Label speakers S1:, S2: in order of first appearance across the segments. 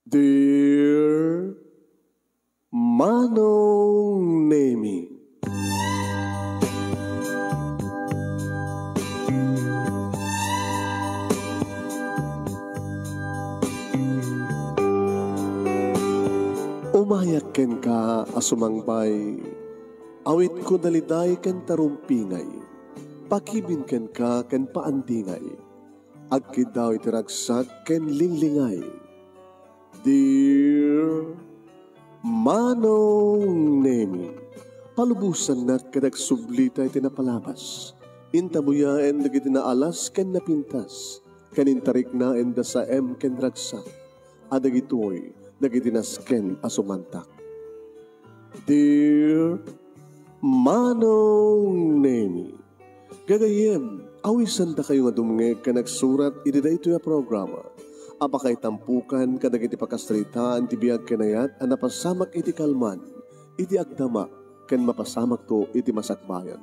S1: Dear Manong Nemi, umayak ken ka asumangbay, awit ko daliday ken tarumpingay, pakibin ken ka ken paandingay, agkid daw itiragsak ken linglingay. Dear Manong Nemi, palubusan na kadag sublita iti napalabas, intabuyaen dagiti naalas ken napintas, kanintarik na enda sa ken ragsak, adagitoy dagiti nasken asumantak. Dear Manong Nemi, gagayem, awisan da kayo nga dumngeg ka nagsurat iti daytoy a programa. Apakay tampukan kadag iti pakastritaan ti biyag kanayat a napasamak iti kalman, iti agdama, ken mapasamak to iti masakbayan.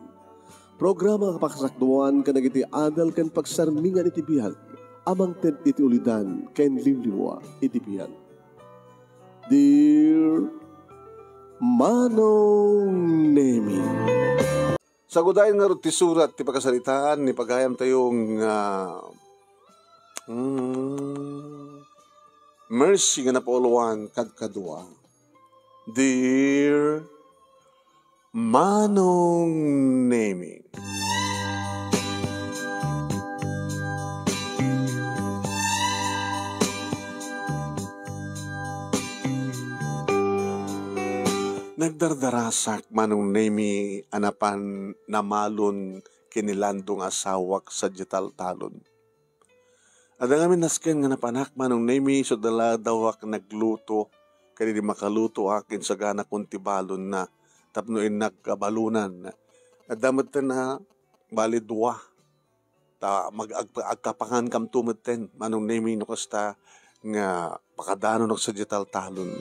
S1: Programa kapakasakduan kadag iti adal ken pagsarmingan iti biyag, amang ted iti ulidan ken limliwa iti biyag. Dear Manong Nemi,
S2: Sagudayin nga rin ti surat, ti pagkasalitaan, ni paghayam tayong mercy nga napauluan kadkadwa. Dear Manong Nemi, nagdardarasak Manong Nemi anapan namalon kinilandong asawak sa talon. At ang amin nasken nga napanak Manong Nemi so dala dawak nagluto kaya di makaluto akin sa gana kong tibalon na tapnoin nagkabalunan. At damat na bali dua ta magagkapangan kam tumeten Manong Nemi no kasta nga pakadano nok sa talon.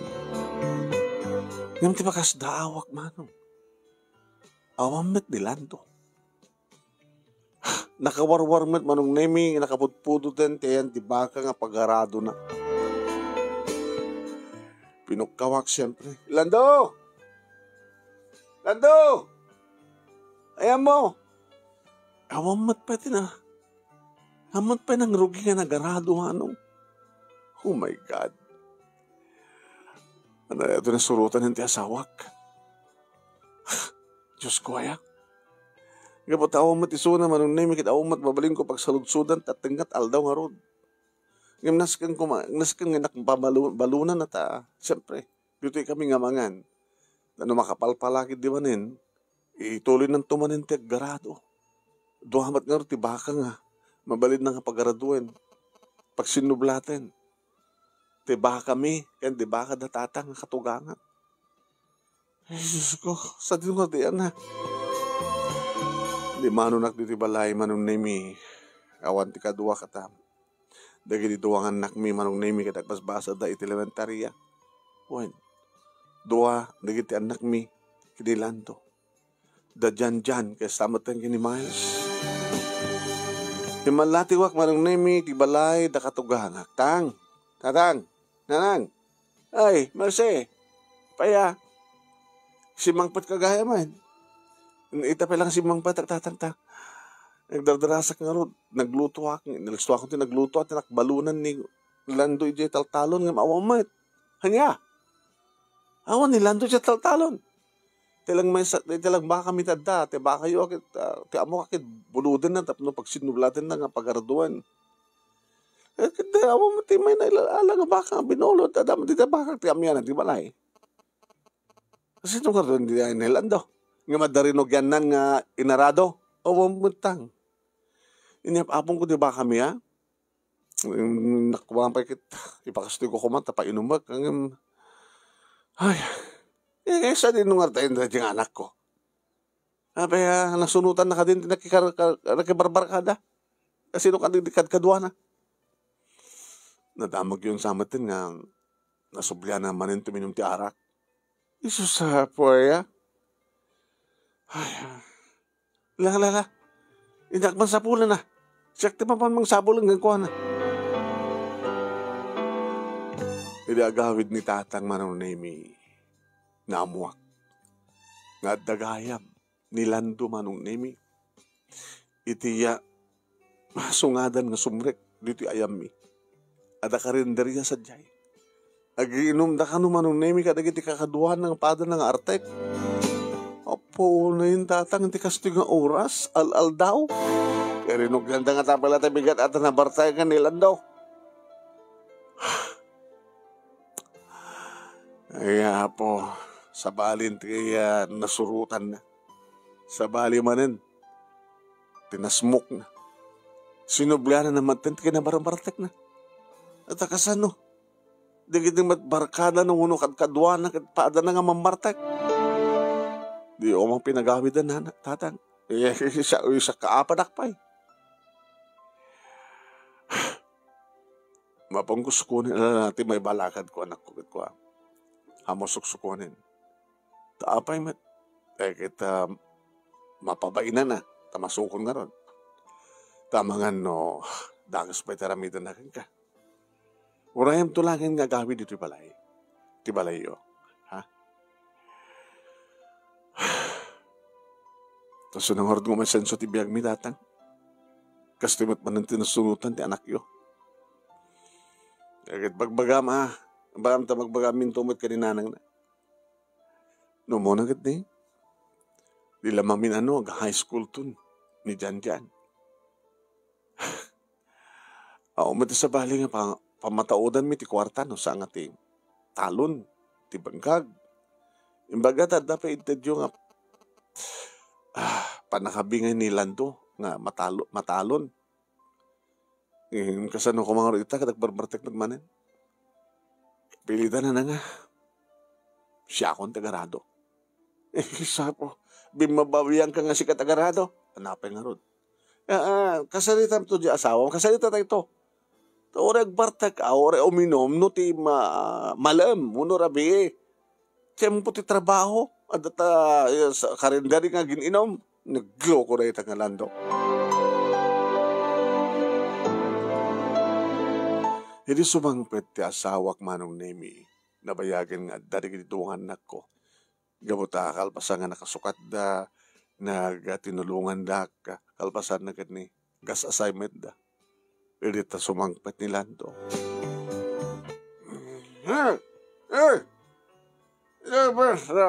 S2: Ngam ti bakas daawak Manong. Awamet dilando. Nakawarwarmet Manong Nemi, nakaputpudo ten, tiyan ti baka nga pagarado na. Pinukawak siyempre. Lando! Lando! Ayan mo! Awamet pa iti na. Amat pa ng rugi nga nagarado Manong. Oh my God. Ano, ito na surutan ng asawak. Diyos ko kaya. Kapag awang matisuna, Manong Nemi, kita awang matbabalin ko pag saludsudan, tatingat aldaw nga rod. Ngayon naskan nga nakbalunan na ta. Siyempre, dito kami nga mangan. Ano makapalpalakid di manin, ituloy ng tumanin ti aggarado. Duhamat nga rin, tibaka nga. Mabalid na nga pagaraduin. Pag sinublatin. Diba kami, yan diba ka datatang katugangan. Ay, Diyos ko, sa din ko diyan ha. Di manunak di balay Manong Nemi, awan ti kadua katam. Dagi di duwangan nak mi Manong Nemi katagpasbasa da iti elementarya. Wen, dua, dagi ti anak mi, kinilanto. Da dyan kaya samatan kini Miles. Imalatiwak Manong Nemi, ti balay da katugangan. Tatang, nanang, ay, Marce, paya, si Mangpat kagaya man. Ita pa lang si Mangpat, tatang. Nagdardarasak nga ro, nagluto ako, nalasto ako nagluto at nakbalunan ni Lando iti taltalon, nga maawamat. Hanya, awan ni Lando iti taltalon. Tilang baka kami tadda, ti baka yu, ti amo kakit buludan na, tapno pag sinublatan na nga pagaraduan. Kaya awang matimay na ilala nga baka binulot. Adam, di na baka tiyamyan di balay. Kasi itong karoon, di na nilando. Nga madarinog yan nan nga inarado. Awang mutang. Inyap apong ko di ba kami ha? Nakuwang pa ikit. Ipakastoy ko kumanta pa inumak. Ay. Isa din nung artayin na yung anak ko. Kaya nasunutan na ka din. Nakibarbar ka da. Kasi nung kadikad-kadwa na. Nadamag yun sa amatin nga nasublyan na manin tuminom ti arak. Isus sa puwaya. Ay, lala. Indak man sapulan na. Siyak ti papan mang sabulan ng kuha na. Iti agawid ni tatang manunemi na amuak. Nga dagayam nilando manunemi. Itiya masungadan nga sumrek dito ayam mi. Ada karinderya sa jay. Agiinom da ka naman nung nemi ka dagiti kakaduhan ng pada ng artek. Opo, na yung tatang hindi kasto nga oras, al-al daw. Kaya rinong ganda nga tapala tabigat at nabartay ka nilan daw. Kaya po, sa balin kaya nasurutan na. Sa bali manin, tinasmok na. Sinublanan na matin, kaya nabarang-bartek na. At akasano, di kita matbarkada nung uno kadkadwa na pada na nga mamartek. Di o mang pinagawidan na tatang. Isa kaapadak pa eh. Mapanggusukunin na natin may balakad ko anak ko. Hamusuk-sukunin. Taapay met. Kita mapabainan na. Tamasukon nga ron. Tamangan no, dagas pa'y taramidan na ka. Urayam tulangin nga gawi dito balay. Ti balay yo. Ha? Tapos nangorod mo may senso ti biyag mi datang. Kastimot man ng tinusunutan ti anak yo. Agad bagbagam ha. Bagam ta magbagamin tumot ka ni nanang na. No mo na agad ni. Di lamamin high school tun. Ni Jan. Umati sa bali nga pamataudan mi ti kwarta no sa nga ti talon, ti bangkag. Imbaga dapat interview nga panakabingay ni Lando nga matalon. Kasano ko mga rita kadag barbartek nagmanen. Pilitan na nga. Siya akong tagarado. Isa po, bimabawiyan ka nga si katagarado. Hanapin nga ron. Kasalitan to di asawa, kasalita tayo to. Oreg bartek, ore uminom, no ti malam, uno rabi. Tempo ti trabaho, at sa karindari nga gininom, nagloko na itang Lando. Hindi sumangpet ti asawak manong nemi, nabayagan nga dari gituwangan anak ko. Gabuta kalpasan nga nakasukat da, nagatinulungan da, kalpasan na ni gas assignment da. Hindi ta sumangpet ni Lando.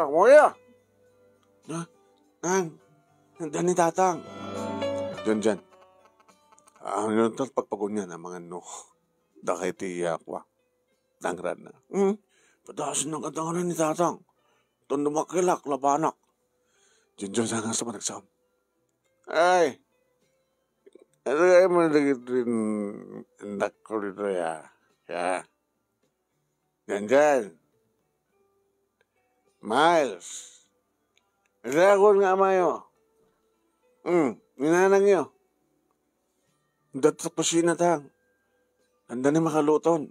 S2: Moya! Nandiyan ni tatang. Diyan. Ano ito pagpagunya na mga no. Dakay tiya kwa. Dangran na. Padasin ng katangaran ni tatang. Tondo makilak, labanak. Diyan sa nga sa managsam. Ay! Ano kayo mo nagiging anak ko dito ya? Ya. Diyan. Miles. Nagagawin nga mayo. Ninanang nyo. Dato sa kusina tang. Handa na makaluton.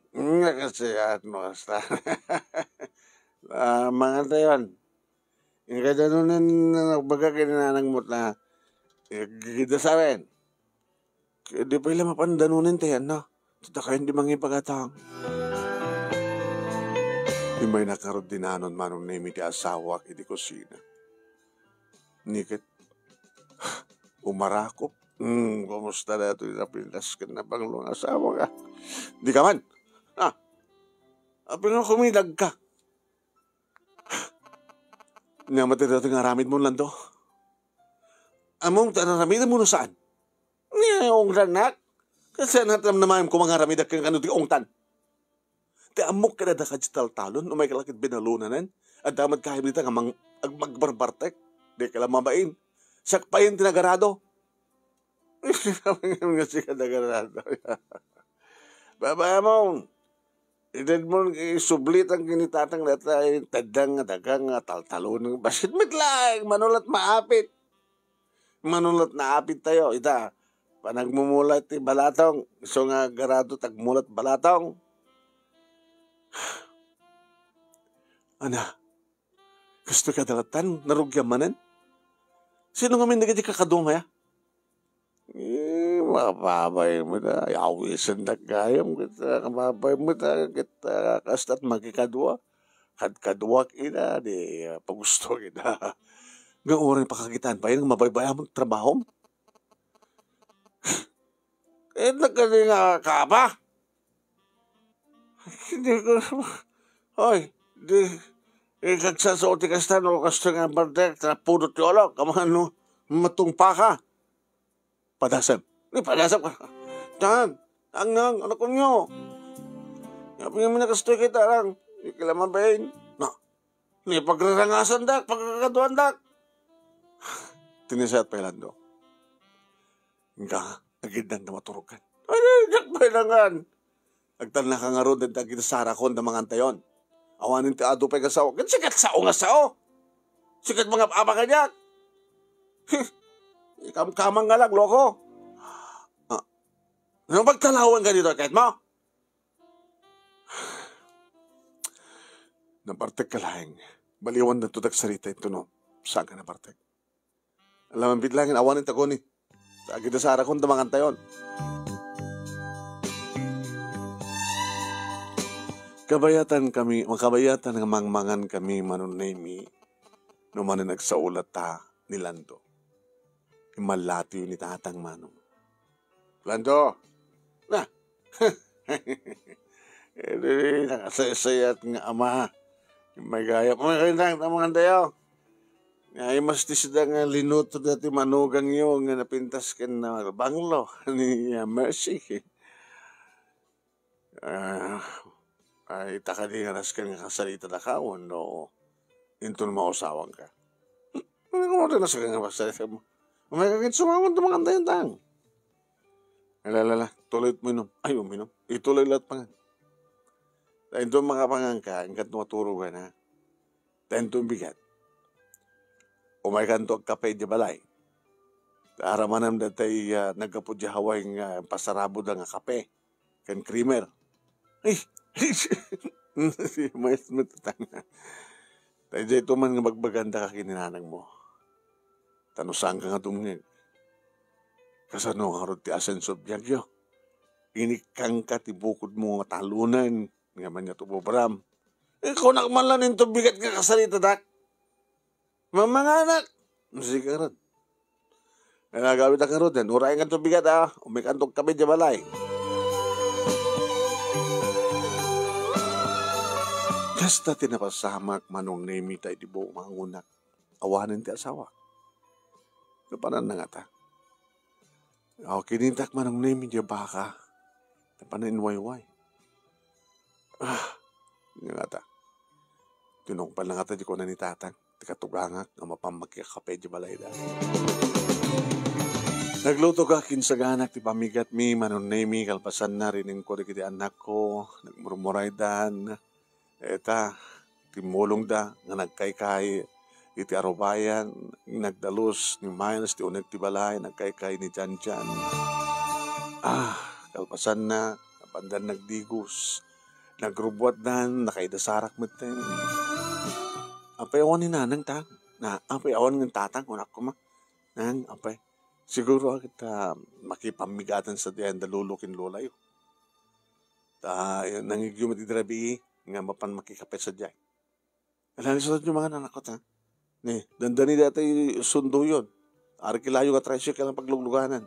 S2: Kasi ano, basta. Mga tayon. Yung kadanunan na nagbaga kininanang mo na gigida sa akin. Di pa ilang mapandanunin tayo, no? Tata kayo hindi mangipagatang. Yung may nakarod dinanon manong nemi ti asawa iti kusina. Nikit. Umarakop. Kumusta na ito yung napindas ka na panglong asawa ka? Di ka man. Pero kumidag ka. Namatid natin nga ramid mo, Lando. Among tanaramidan mo na saan? Ngayong ranak. Kasi natam naman ko mga ramidak kang ano di ongtan. Te amok ka na da kajital talon, umay kalakit binalunanan, at damad kahimlita nga magbarbartek, di ka lang mabain. Sakpayin tinagarado. Nga si kanagarado. Baba mo, edad mo isublit ang kinitatang data, tadang nga dagang nga taltalon. Basit mitlang, manulat maapit. Manulat na apit tayo, ita. Panagmumulat ti balatong, so nga garado tagmulat balatong. Ana, gusto ka dalatan, narugyamanan? Sino nga may nagadi kakadong kaya? mapabay mo na, yawisan na gayam kita, kamabay mo na, kita kastat magikadwa, kadwak ina, di pagusto kita. Nga oras pakakitaan pa yun, mabaybaya mong trabaho. Eh, nagkali nga ka ba? Hindi ko, hoy, kagsasaoti ka sa no, kasto nga bardek, pudot yolo, kamano, matungpa ka. Padasam. Padasam ka. Tan, ang ano ko nyo? Yapi nga minakastoy kita lang. Ikilaman ba yun? No. Ni pagrarangasan dak, pagkakaduan dak. Tinisayat pa ilando. Nga, nagindang na maturugan. Ay, dak pa ilangan. Agtan na ka nga ron, dagdag kita sa harakon na mga antayon. Awanin ti ado pa'y kasaw. Sikat sao nga sao. Sikat mga apa ka niya. Kamang nga lang, loko. Ano magtalawan ka dito, kahit mo? Napartek ka lahing. Baliwan na tutak sarita ito, no? Saan ka napartek? Alam ang bitlangin, awanin ta ko ni. Sa agad sa harakon na mga antayon. Kabayatan ng mangmangan kami manunaymi no man nagsaulat ta ni Lando. Imalati ni tatang manong. Lando! Na! Nakasayasayat nga ama. May gaya. May kailang mga dayaw. Ay mas tisda nga linuto dati manugang yung nga napintas ka na banglo ni Mercy. Ay takali nga naskan nga kasalita na kawan, no? Intun mausawang ka. Ano ka mo rin naskan nga kasalita mo? May kakit sumawan ito mga antayan tang. Alalala, tuloy mo inom. Ay, uminom. Ituloy lahat pa nga. Dahil doon mga pangangka, hanggat maturo ka na. Dahil doon bigat. Umay kanto ang kape di balay. Aramanam datay nagkapudya haway nga pasarabo da nga kape. Kan creamer. Ay! May matutanga. Dahil dito man nga magbaganda ka kininanang mo. Tanusang ka nga tumingin. Kasano nga ron ti asenso biyagyo. Inikang ka ti bukod mo nga talunan. Nga man niya tubobram. Ikaw nakamalan ito bigat ka kasalita dak. Mamanganak. Sige ka ron. Nagagawit ka ron. Urayin ka ito bigat umikantog kami di balay. Kasta tinapasamak manong nemi tayo di buong mga ngunak. Awanin ti asawa. Napanan na nga ta. Kinintak manong nemi di baka. Napanan wayway. Nga ta. Tinongpal na nga ta di ko na ni tatang. Ti katugangak nga mapamagkakape di balay da. Nagluto ka kinsaganak ti pamigat mi manong nemi kalpasan na rining ko di anak ko. Nagmurmuray dan. Eta, timulong da, nga nagkaykay, iti arobayan, nagdalos, ni Miles, ti unag ti balay, nagkaykay ni Jan. Kalpasan na, napandan nagdigos, nagrubwat dan, nakaidasarak matin. Apay awan ni nanang tang, apay awan ng tatang, unak ko ma, apay. Siguro kita makipamigatan sa diyan, dalulukin lulayo. Nangigyo matidrabi, nga mapan makikapit sa diyay. Alalisod yung mga nanak ko, ta? Dandani dati sundo yun. Arkilayo ka tricycle ang paglugluganan.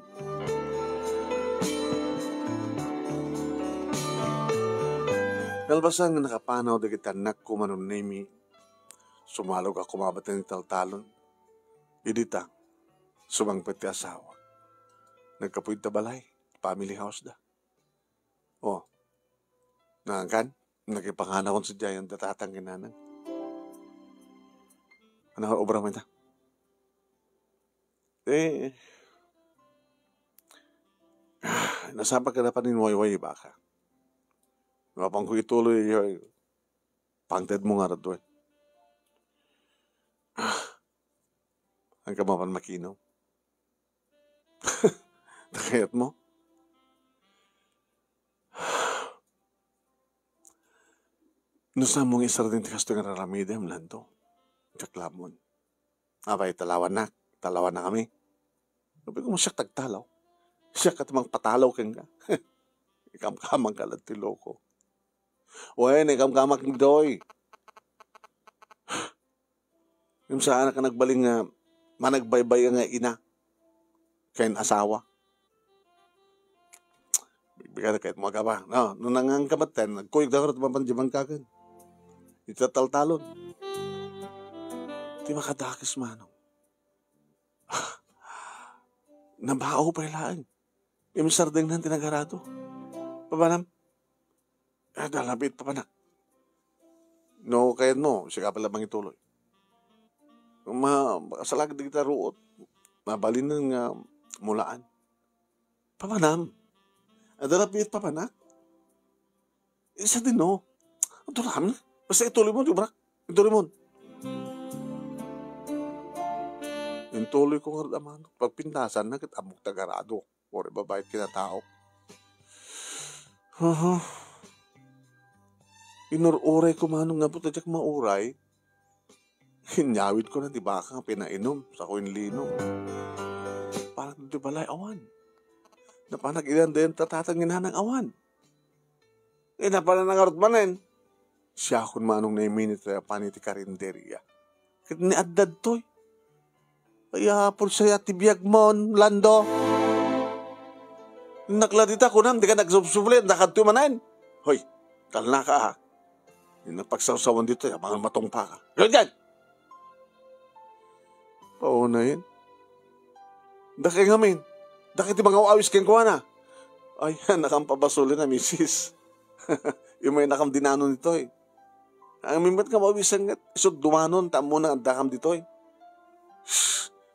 S2: Kalbasan nga nakapanaw da kita anak ko manong nemi, sumalog ako mabatan ni taltalon. Idita, sumangpit ti asawa. Nagkapuid ta balay, family house da. Nangkan? Nagipangana ko sa Jayan datatang kinanan. Ano ka obra man ta? Nasapa ka na pa nin wayway baka. Napang ko ituloy pangted mo nga radwe. Ang kamapan makinaw. Takayat mo? Nusa mong isar din tikas ito nga raramidem, Lando. Kaklamon. Abay, talawan na kami. Sabi ko, masyak tagtalaw. Siya katamang patalaw kang ka. Ikamkamang ka lang tiloko. Wen, ikamkamang ni Doy. Yung saan ka nagbaling nga, managbaybay nga ina. Kain asawa. Bigyan na kahit mga ba. No, nung nangangkamatan, nagkuyog na ko at mapanjibang kagan. Itataltalon. Di makadakis manong. Nabao pa ilaan. Imisardeng ng tinagarado. Pabanam? Dalabit pa panak. No, kaya mo, siya pala bang ituloy. Makasalag di kita ruot. Mabalin ng mulaan. Pabanam? Dalabit pa panak. Isa din no. Ito namin. Basta ituloy mo, Jubrak. Ituloy mo. Yung tuloy ko nga naman, pag pintasan na kita amok tagarado, or babayit kinatao. Inururay ko manong nga po tadyak mauray, hinyawid ko na di ba ka pinainom sa kuinlinom. Parang di balay awan. Napanag ilan din tatatangin ng awan. Napanan nangarot manen. Siya kun manong na iminit na paniti karinderya. Kaya niaddad to'y. Kaya po siya tibiyag mo, Lando. Nakladita ko na, hindi ka nagsubsubulit, nakadtumanan. Hoy, kalna ka ha. Yung nagpagsawsawan dito, mga matong pa ka. Ganyan! Paunayin. Daki ngamin. Daki ti mga awis keng kuha na. Ay, nakampabasuli na, misis. Yung may nakamdinano nito eh. Ang mimit ka mawisan nga, isog dumanon, tamo na ang dakam dito eh.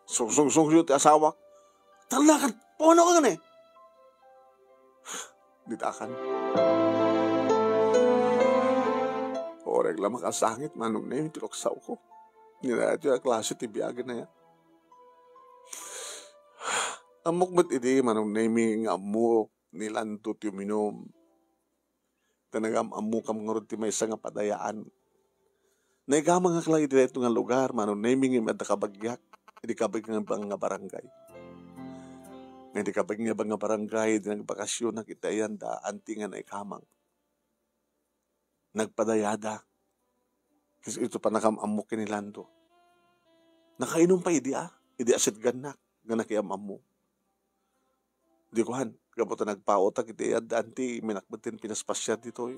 S2: Sung ti asawa. Talakan, paano ka gan eh? Ditakan. Oreg lang makasangit, manong na yung tiloksaw ko. Nila ito yung klase tibiyagan na yan. Amok ba't iti, manong na yung amu, nilantot yung minom. Tanagam amu kam ngurot ti may isa nga padayaan. Naigama nga klang iti ito nga lugar, manong na yung at nakabagyak. Hindi kabag nga bang nga barangay. Hindi kabag nga bang nga barangay, di nagbakasyon na kita yan da, antingan ay kamang. Nagpadayada. Kasi ito pa nakamamok kinilando. Nakainom pa idi asit ganak, ganak iamamo. Di ko han, kapot na nagpaotak, iti yan da, anti, minakbatin pinaspasya dito.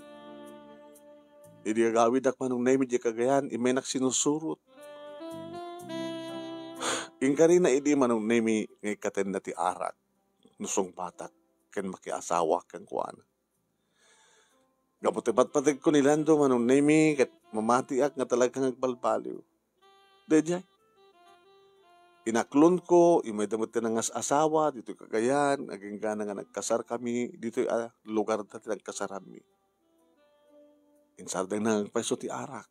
S2: Hindi agawid ak manong naimid yung kagayan, imenak sinusurot. Yung kanina hindi manong nemi ngay katen na ti arak, nusong batak, ken makiasawa ken kuana. Gaputi patpatig ko nilando manong nemi ket mamatiak nga talagang nagbalbaliw. Dejay. Inaklon ko, imay damot ng asawa, dito Cagayan, naging gana nga nagkasar kami, dito lugar na nagkasar kami. Insardang nagpaiso ti arak.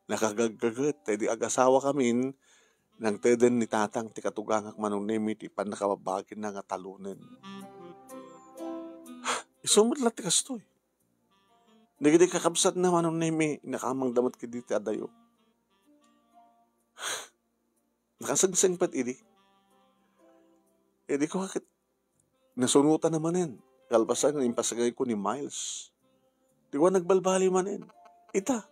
S2: Nakagagagat, tayo di agasawa kami, nang teden ni tatang ti katugangak manong nemi ti pan nakababagin na nga talunen. Isumot lang ti kastoy. Nagiging kakabsat na manong nemi nakamang damot ki diti adayo. Nakasagsang pat idi. Di ko kakit nasunutan naman yan. Kalpasan ng impasagay ko ni Miles. Di ko nagbalbali man yan. Ita,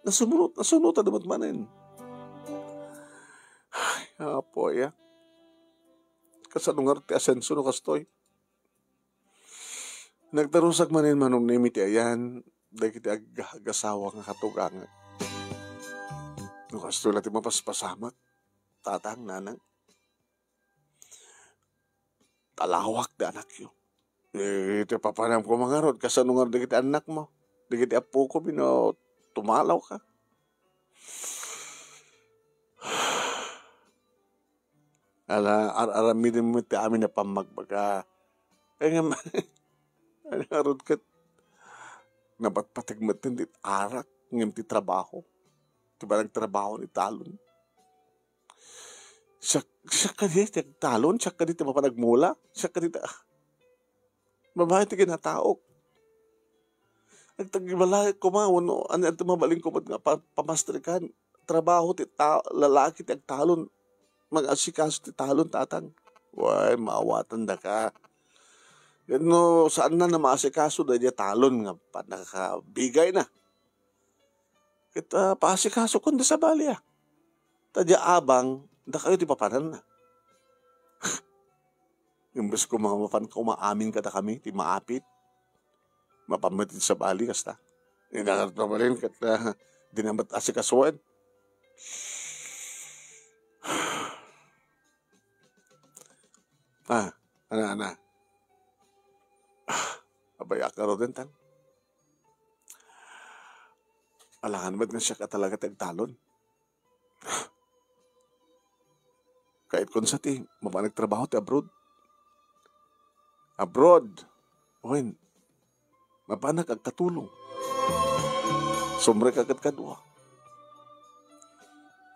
S2: nasunutan naman man yan. Apo, ya. Kasanungar ti asenso no kastoy. Nagtarusag manin manong nemi ti ayan, dahil ti agasawa nga katugangan. No kastoy lati mapaspasamat, tatang, nanang. Talawak da anak yun. Ito papanam ko mga rod, kasanungar dahil ti anak mo, dahil ti apo ko, tumalaw ka. Aramidin mo ti amin na pamagbaga. Kaya nga, arod kat, napatpatigmat din dit arak, ngam ti trabaho. Ti ba nagtrabaho ni talon? Siya ka di, ti talon, siya ka di, ti mapanagmula, siya ka di, babae ti kinataok. Nagtagibalay ko ma, ano ito mabaling ko nga pamastrikan, trabaho ti lalaki ti agtalon, mag-asikaso ti talon tatang. Way, maawatan da ka. No, saan na maasikaso da diya talon nga pa nakakabigay na. Kita paasikaso kundi sa balya. Tadya abang, da kayo di papanan na. Imbes ko mga mapan ko maamin kada kami, ti maapit. Mapamatid sa bali kasta. Inangat pa rin kat dinamat asikasuan. Ana. Abaya ka rin tan. Alangan ba't nga siya ka talaga tagtalon? Kahit kung sa ti, mapanagtrabaho ti abroad. Abroad. Oin, mapanak ang katulong. Sumre kagad kadwa.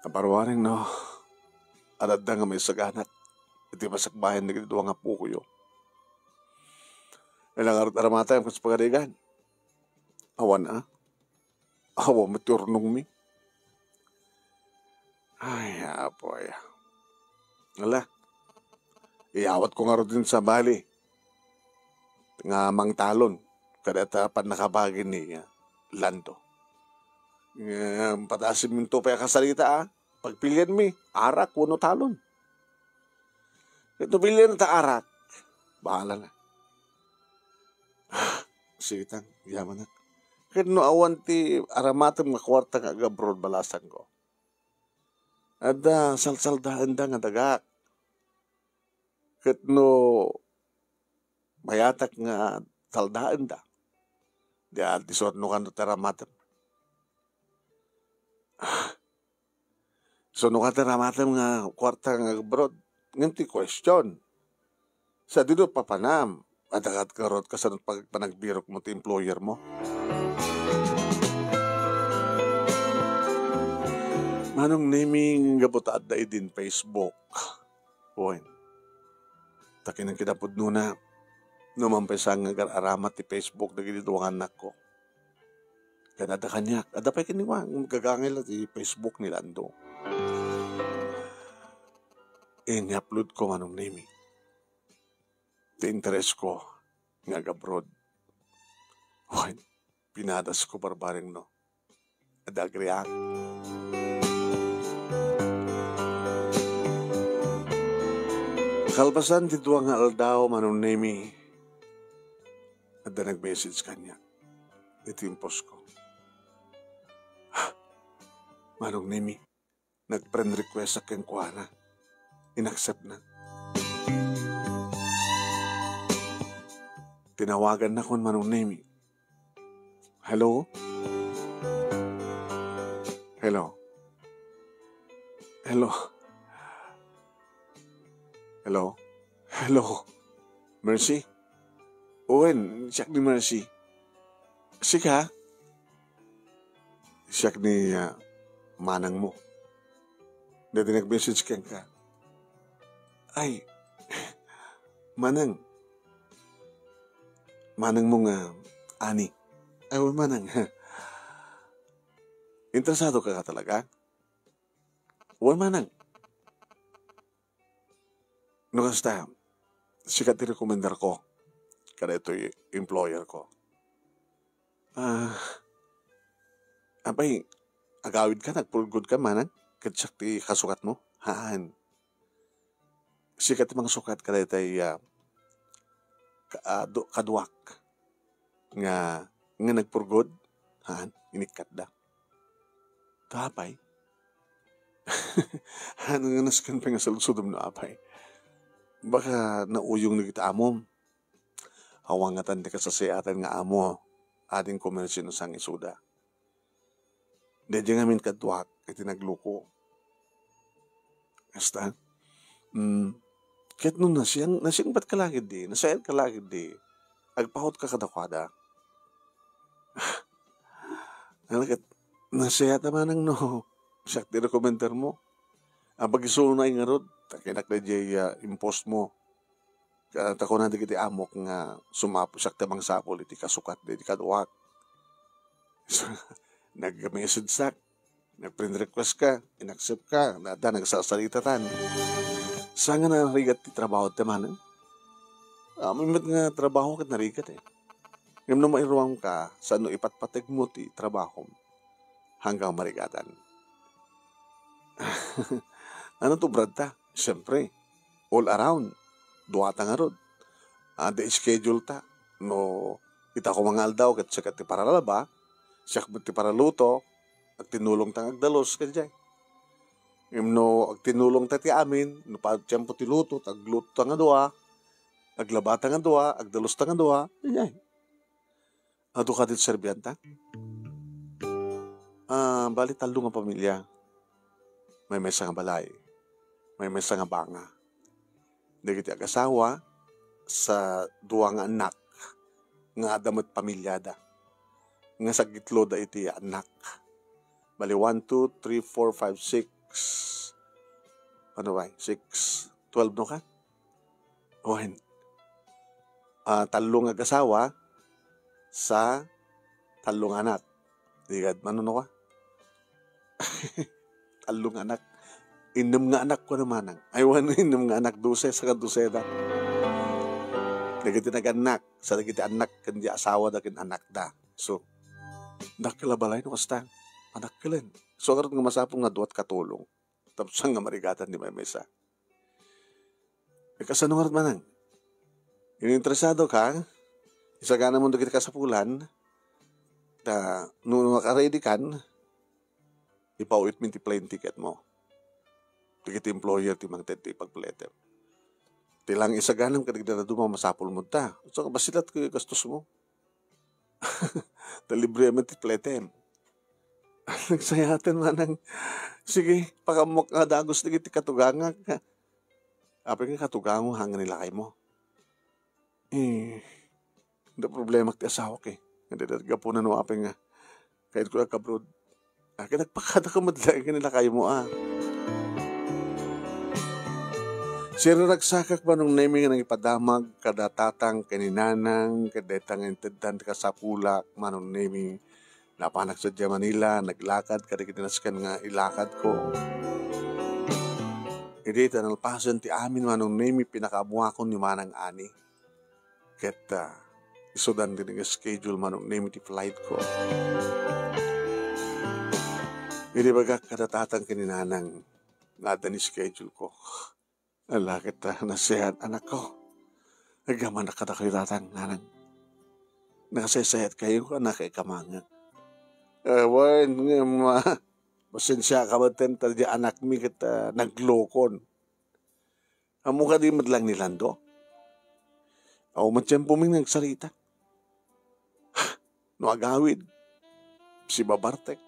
S2: Aparwaring no, arad na nga may saganat. Iti masakbayan na ganito nga po ko yun. Ilang aramata yung kaspagadigan. Awan na. Awa maturnong mi. Ay, apoy. Wala. Iawat ko nga rin din sa bali. Nga mang talon. Kada pan nakabagin ni Lando. Patasin mo ito pa kasalita Pagpilian mi, arak, kuno talon. Ito pilihan ta arak. Bahala na. Sige tang, yaman na. Kaya no awan ti aramatam nga kwarta nga agabrod balasan ko. At salsaldahan da nga dagak. Kaya no mayatak nga saldaan da. Di altisot no kan ta aramatam. So no kan ta aramatam nga kwarta nga agabrod. Nganti question. Sa dito papanam. At karot ka sa panagbirok mo ti employer mo. Manong naming gabutad da din Facebook. Oy. Takin ang kinapod nuna. Numampesang nga aramat ti Facebook na ginituwang anak ko. Kaya nada kanyak. Ada pa kiniwa. Gagangil ti Facebook ni Lando. Ini-upload ko manong naming. Ti interest ko nga gabrod. Hoy, pinadas ko barbaring no. Adagriak. Kalpasan dito nga aldaw manong nemi. Ada nag-message kanya. Itimpos ko. Manong nemi, nag-friend request sa kengkuana. Inaccept na. Tinawagan na kon manong nemi. Hello? Hello? Hello? Hello? Hello? Mercy? Owen, siyak ni Mercy. Sika? Siyak ni manang mo. Dati nag-message ka. Ay, manang. Manang mo nga, ani. Ay, manang. Interesado ka talaga? Manang. No kasta, sikat i-recommendar ko. Kada ito yung employer ko. Abay, agawid ka, nagpulgod ka, manang. Kadsak ti kasukat mo. Haan. Sikat mga sukat kada ito yung kaduak nga nagpurgod inikat da tapay ano nga naskan pa nga sa lusudom na apay baka nauyong na kita amom hawangatan di ka sa siyatan nga amo ating komersyon sang isuda di ngamin kaduak iti nagluko hasta kahit nung nasiyang ba't kalagid di? Nasayad kalagid di? Agpahot ka kadakwada. Nasayad naman ang no. Siyak di rekomendar mo. Ang pag-isunay nga rod, takinak na di impost mo. Tako na di kiti amok nga sumapo siyak tamang sapol, iti kasukat, iti kaduwak. Nag-message sak, nag-friend request ka, in-accept ka, nagsasalita tan. Saan nga narigat ti trabaho ti manang? May nga trabaho kat narikat eh. Ngayon na mairuang ka, sa ano ipatpatig mo ti trabaho hanggang marigatan. Ano to, Brad ta? Siyempre, all around. Duwata nga rod. The schedule ta. No, kita ko mga aldaw, kat siya ti paralaba, siya ti paraluto, at tinulong tang agdalos, kadjay. No, ag tinulong ta ti amin, no pa tiyempo ti luto, agluto ta nga doa, aglaba ta nga doa, agdalos ta nga doa, kadjay. Ado ka dit serbiyan ta? Bali talo nga pamilya. May mesa nga balay. May mesa nga banga. Dagiti ag-asawa sa duwa nga anak nga adamat pamilyada. Nga sa gitlo da iti anak. Bali 1, 2, 3, 4, 5, 6. Ano ba? 6, 12 no ka? Ohen. Talong ag-asawa sa talong anak. Digad, manuno ka? Talong anak. Inom nga anak ko naman. Aywan inom nga anak. 12 sa kaduseda. Nagiti nag-anak. Sa nagiti anak, kandi asawa da kin anak da. So, nakalabalay no kasta. Anak kilen. So, karoon nga masapong nga duwat katulong. Tapos nga marigatan di may mesa. Kasano nga rin manang? Yung interesado ka, isagana mo dagiti kasapulan, nung makaready kan, ipauit min ti plane ticket mo. Dagiti employer ti mangted ti pagpletem. Tilang isaganam kadigda na duma masapul mo ta. So basilat ko yung gastos mo. Talibre man ti pletem. Nagsayatin manang, sige, pakamok nga dagos dagiti katugangag. Apay nga katugango hanggang nilakay mo. Hindi problema ti asawa ke. Hindi gapo na no apay nga. Kahit ko kabrod. Kaya nagpakada ka madlay ka nilakay mo Sira nagsakak ba nung naming nga ipadamag kada tatang kaninanang kadetang intedan ka sa pulak manong naming napanak sa Manila naglakad kada kitinaskan nga ilakad ko. Hindi tanalpasan ti amin manong naming pinakabuha ko ni manang ani. Ket isudan din nga schedule manong naming ti flight ko. Hindi baga kada tatang kaninanang nada ni schedule ko. Ala kita nasihat anak ko. Nagaman na kada kayo tatang nanang. Nakasaysahat kayo anak kay kamangag. Ewan nga pasensya ka ba tenta di anak mi kita naglokon. Amo ka di madlang nilando. Ako matiyempo ming nagsalita. No agawid. Si Babartek.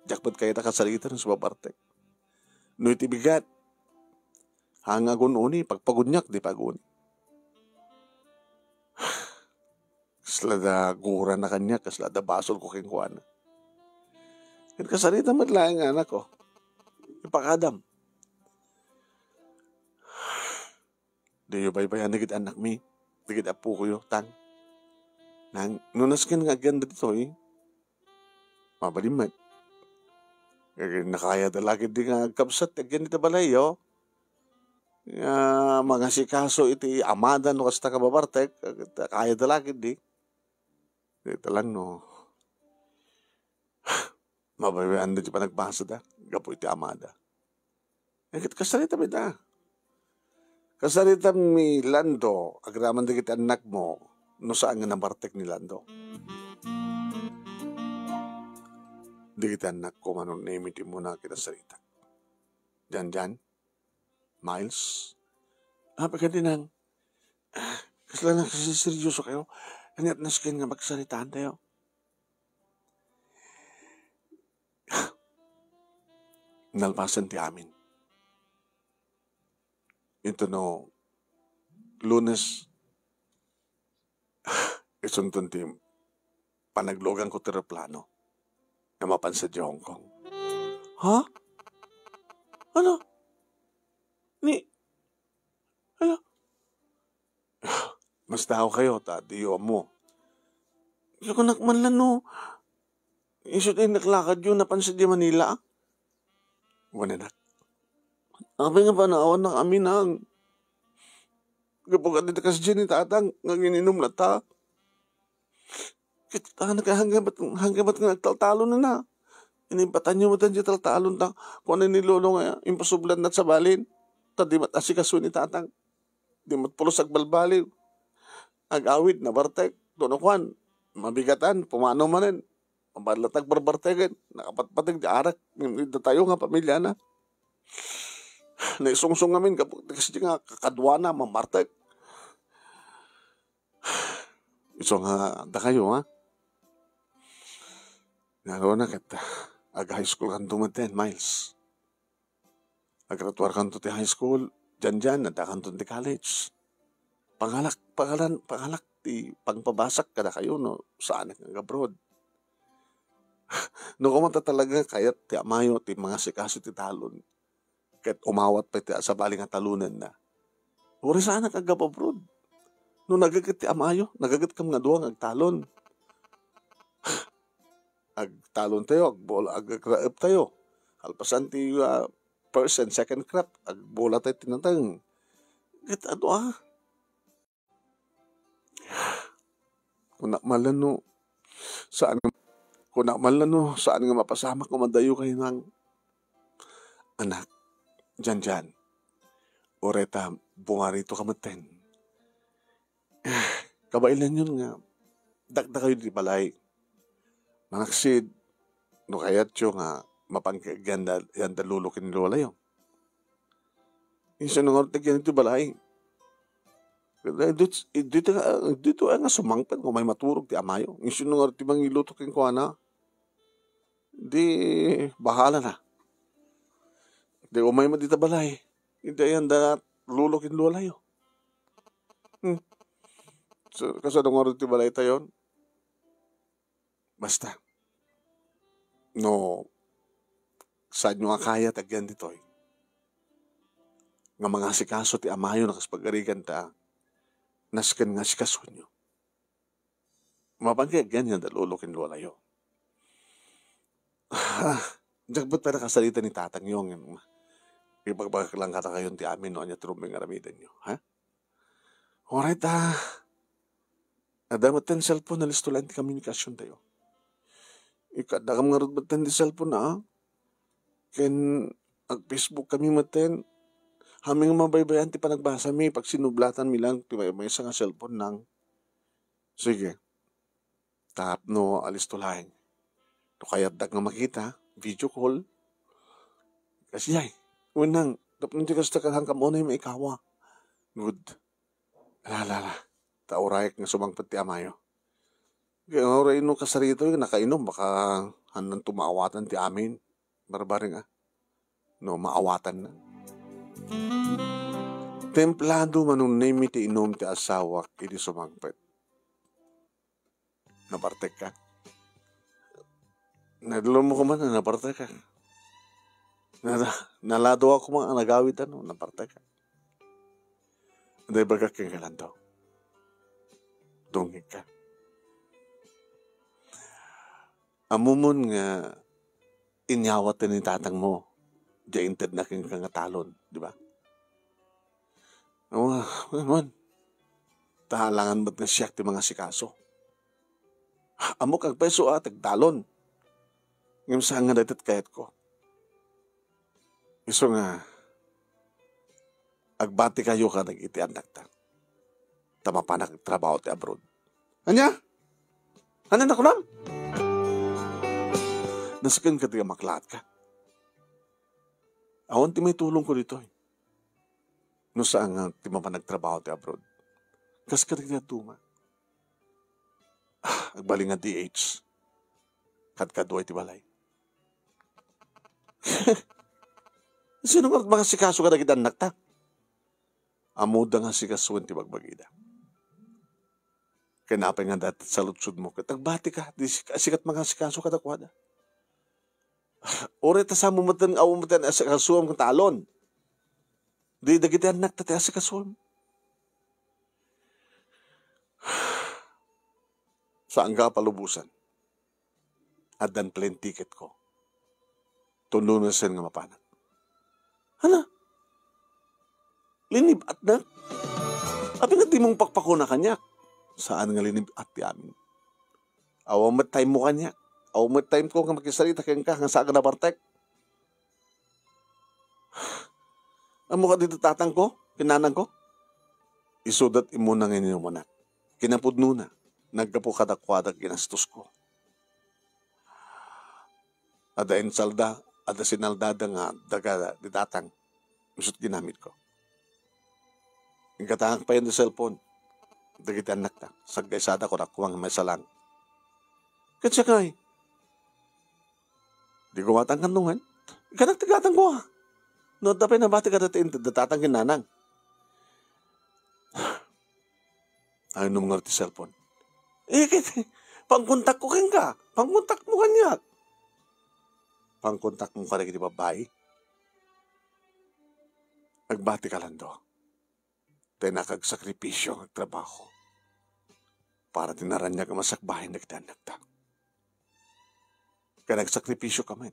S2: Jakpat kayo nakasalita ng si Babartek. No itibigat. Hangagon uni, pagpagunyak, di paguni. Kasla da gura na kanya, kasla da basol ko kingkuan. Yan kasalita madlaing anak ko. Ipakadam. Di yung baybayan nagit anak mi, nagit apo ko yung tang. Nunas ka nga ganda dito Mabalimat. Nakaya dalagid di nga kapsat, ganito balay mga sikaso iti amada no kasta ka Babartek kaya dalagid di ito lang no mababayaan na di pa nagbasa da gapo iti amada kasalita mi da kasalita mi Lando agraman da kiti anak mo no saan nga nabartek ni Lando di kiti anak ko manon name iti muna kita salita dyan Miles? Pagkandi nang, kasla na kasi seryoso kayo, kanit na skin nga magsalitaan tayo. Nalpasan ti amin. Ito no, Lunes, isuntun ti panaglogan ko tiraplano na mapansa di Hong Kong. Ha? Ano? Mas tao kayo, tadiyo mo. Kaya ko nakmanlan no. Isot ay naklakad yun, napansin di Manila. Wananak. Abay nga pa naawan na kami nang. Kapag dito kasi dyan ni tatang, nga gininom na ta. Kita hanggang ba't nga nagtaltalo na na. Inimpatan nyo mo tan dyan taltalon ta. Kung ano nilolo nga, imposible na sa balin. Ta di mat asikaso ni tatang. Di mat pulos agbalbaliw. Ag-awid na bartek. Doon kwan, mabigatan, pumano manin. Mabalatag barbartegan. Nakapatpatig di arak. Hindi tayo nga pamilya na. Naisungsong ngamin kapag kasi nga kakadwa na mamartek. Iso nga da kayo ha. Naroon na kita. High school kanto mo 10 miles. Agratuar kanto ti high school. Dyan, nada kanto ti college. Pangalak ti pangpabasak kada kayo no. Saan nga abroad. No kumanta talaga kayat ti amayo ti mga sikasi ti talon. Kahit umawat pa ti sa baling nga talunan na. Uri saan nga abroad. No nagagat ti amayo. Nagagat kam nga duwang agtalon. Agtalon tayo, agkraep tayo. Alpasan ti first and second crop, agbola tayo tinatang. Kita ano Kung nakmalan no, saan nga mapasamak o madayo kayo ng anak, dyan. Oreta, bungarito kamaten. Kabailan yun nga, dakda kayo di balay. Manaksid, no kayat yung mapangkaganda yan dalulukin ni Lola yung. Isa nung orta ganito balay. Dito nga sumangpan kung may maturog ti amayo. Isa nung orta bang iluto king ko na. Di bahala na. Di umay mo dito balay. Hindi yan da lulukin Lola yung. So, kasi nung orta ti balay tayon. Basta. No, saan nyo nga kaya tagyan dito eh. Nga mga sikaso ti amayo na kaspagarigan ta, naskan nga sikaso nyo. Mapangkaya ganyan dalulukin walayo. Jagbot pa nakasalita ni tatang yung ipagbagak lang kata kayon ti amin no anya trumbing aramidan nyo. Ha? Alright Adamat ten cellphone na listo lang ti komunikasyon tayo. Ikadakam nga rin ba't di cellphone na ken ag-Facebook kami maten haming mabaybayan ti panagbasa mi pag sinublatan mi lang ti may isa nga cellphone nang sige tap no alis to laing to kayat dag nga makita video call kasi ay unang tapos ti kasta kahang kamunay may ikawa good la taurayek nga sumangpet ti amayo. Kaya oray no kasarito yung nakainom, baka hanang tumaawatan ti amin. Barbaring No, maawatan na. Templado manong name ti inom ti asawa, hindi sumangpet. Napartek ka. Nadulong mo ko man na napartek ka. Nalado ako mga nagawit napartek ka. Dahil baga kang kalanto. Dungig ka. Amumon nga inyawat ni tatang mo diinted na king kangatalon, di ba? Man, tahalangan ba't nga siyak ti mga sikaso? Amo kag peso tagtalon. Ngam saan nga datit kayat ko. Iso nga, agbati kayo ka nag-iti anak ta. Tama pa nagtrabaho ti abroad. Anya? Ano na ko lang? Nasakan ka tiga maklat ka. Awan ti may tulong ko dito eh. No saan nga ti mapanagtrabaho ti abroad. Kas ka tiga tuma. Agbaling nga DH. Kadkadoy ti balay. Sino nga mga sikaso ka nagit anak ta? Amuda nga sikasuan ti bagbagida. Kanapay nga dati sa lutsud mo. Katagbati ka. Di sikat mga sikaso katakwada. Ore ta sa mumatan awumatan asa kasuam kang talon. Di dagiti anak ta asa kasuam. Saan ka palubusan? Adan plane ticket ko. Tundo na sen nga mapanag. Hala? Linib at na? Apin nga di mong pakpako na kanya. Saan nga linib at di amin. Awa time mo kanya. Awa time ko nga makisalita kang ka. Nga saan ka na Bartek. Amo ka dito tatang ko. Kinanang ko. Isudat imo na ngayon yung manak. Kinapudno na. Nagkapo kadakwadag ginastos ko. Ada ensalda. Ada sinaldada nga. Daga di tatang. Isut ginamit ko. Yung katahang pa yun sa cellphone. Dagiti anak ta. Saggaysada ko nakuwang may salang. Katsa kay. Di gumatang kanungan. Ikanak tigatang ko ha. No, tapay na bati ka dating datatang kinanang. Ayaw nung nga ti cellphone. Pangkontak ko keng ka. Pangkontak mo kanya. Pangkontak mo ka rin di babae. Nagbati ka lang do. Tayo nakagsakripisyo ang trabaho. Para tinaran niya ka masakbahin na kita nagtang. Kaya nagsakripisyo ka man.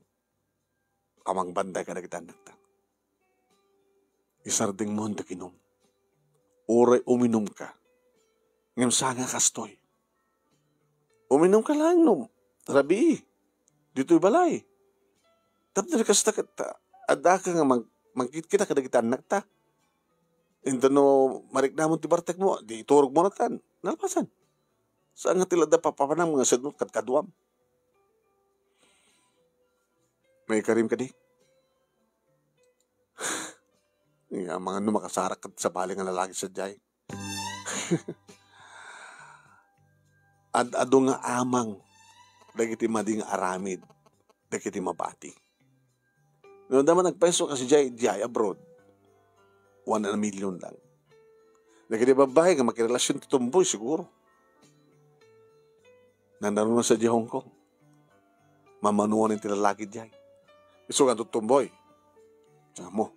S2: Kamang banday ka na kita nagtang. Isarding mo ang takinom. Oray uminom ka. Ngam sanga kastoy. Uminom ka lang nom. Rabi. Dito'y balay. Tapos na kasta kita. Ada ka nga magkit kita kada kita nagta. Ito no, marik namon ti Bartek mo, di iturog mo na tan. Nalpasan. Saan nga tilada papapanang mga sednot kadkaduam? May karim ka di? Nga mga numakasarak kat sa baling nga lalaki sa jay. Ado nga amang, dagiti mading aramid, dagiti mabati. Noon naman nagpeso kasi jay abroad. 1 million lang. Nagkita babae nga makirelasyon ti Tomboy siguro. Nandaroon na sa di Hong Kong. Mamanuan yung tilalaki diyan. Iso nga Tomboy. Tsaka mo,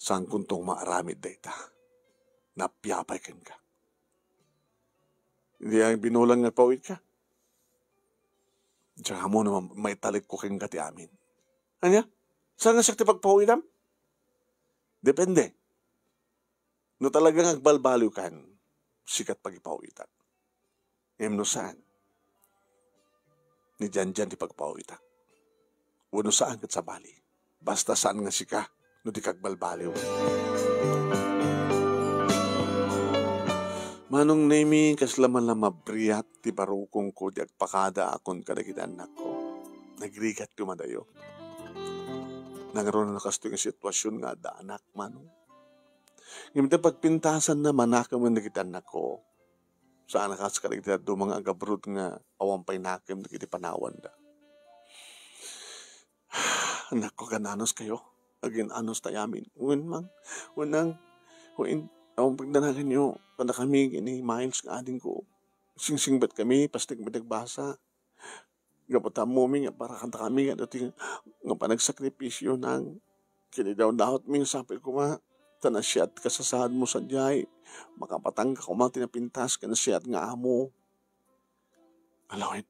S2: saan kuntong maaramid data? Napiyapay kan ka. Hindi ang binulang nga pawid ka. Tsaka mo naman may talik ko kang gati amin. Anya? Saan nga siya pagpawidam? Depende. No talagang agbalbaliw kan, sikat pagipawitan. Ngayon no saan? Ni dyan di pagpawitan. Uno saan kat sa bali. Basta saan nga sika, no di kagbalbaliw. Manong nemi kaslaman lang mabriyat ti barukong ko di agpakada akon kadagitan nako. Nagrigat kumadayo. Nagaroon na kasto yung sitwasyon nga da anak manong. Ngayon pagpintasan na manakam ang nagitan nako. Saan nakas kaligtad do mga agabrod nga awampay nakim nagiti panawan da. Anak ko gananos kayo. Agin anos tayamin. Uwin mang. Unang. Uwin. Awang pagdanagan nyo. Kada kami gini miles nga ading ko. Sing-sing ba't kami. Pastig ba't nagbasa. Gapata mo nga para kanta kami nga dati nga panagsakripisyo ng kinidaw-dahot mi sapil ko ma. Tanasyat ka sa sahad mo sa jay. Makapatang ka kumang tinapintas ka na siyat nga amo. Alawin.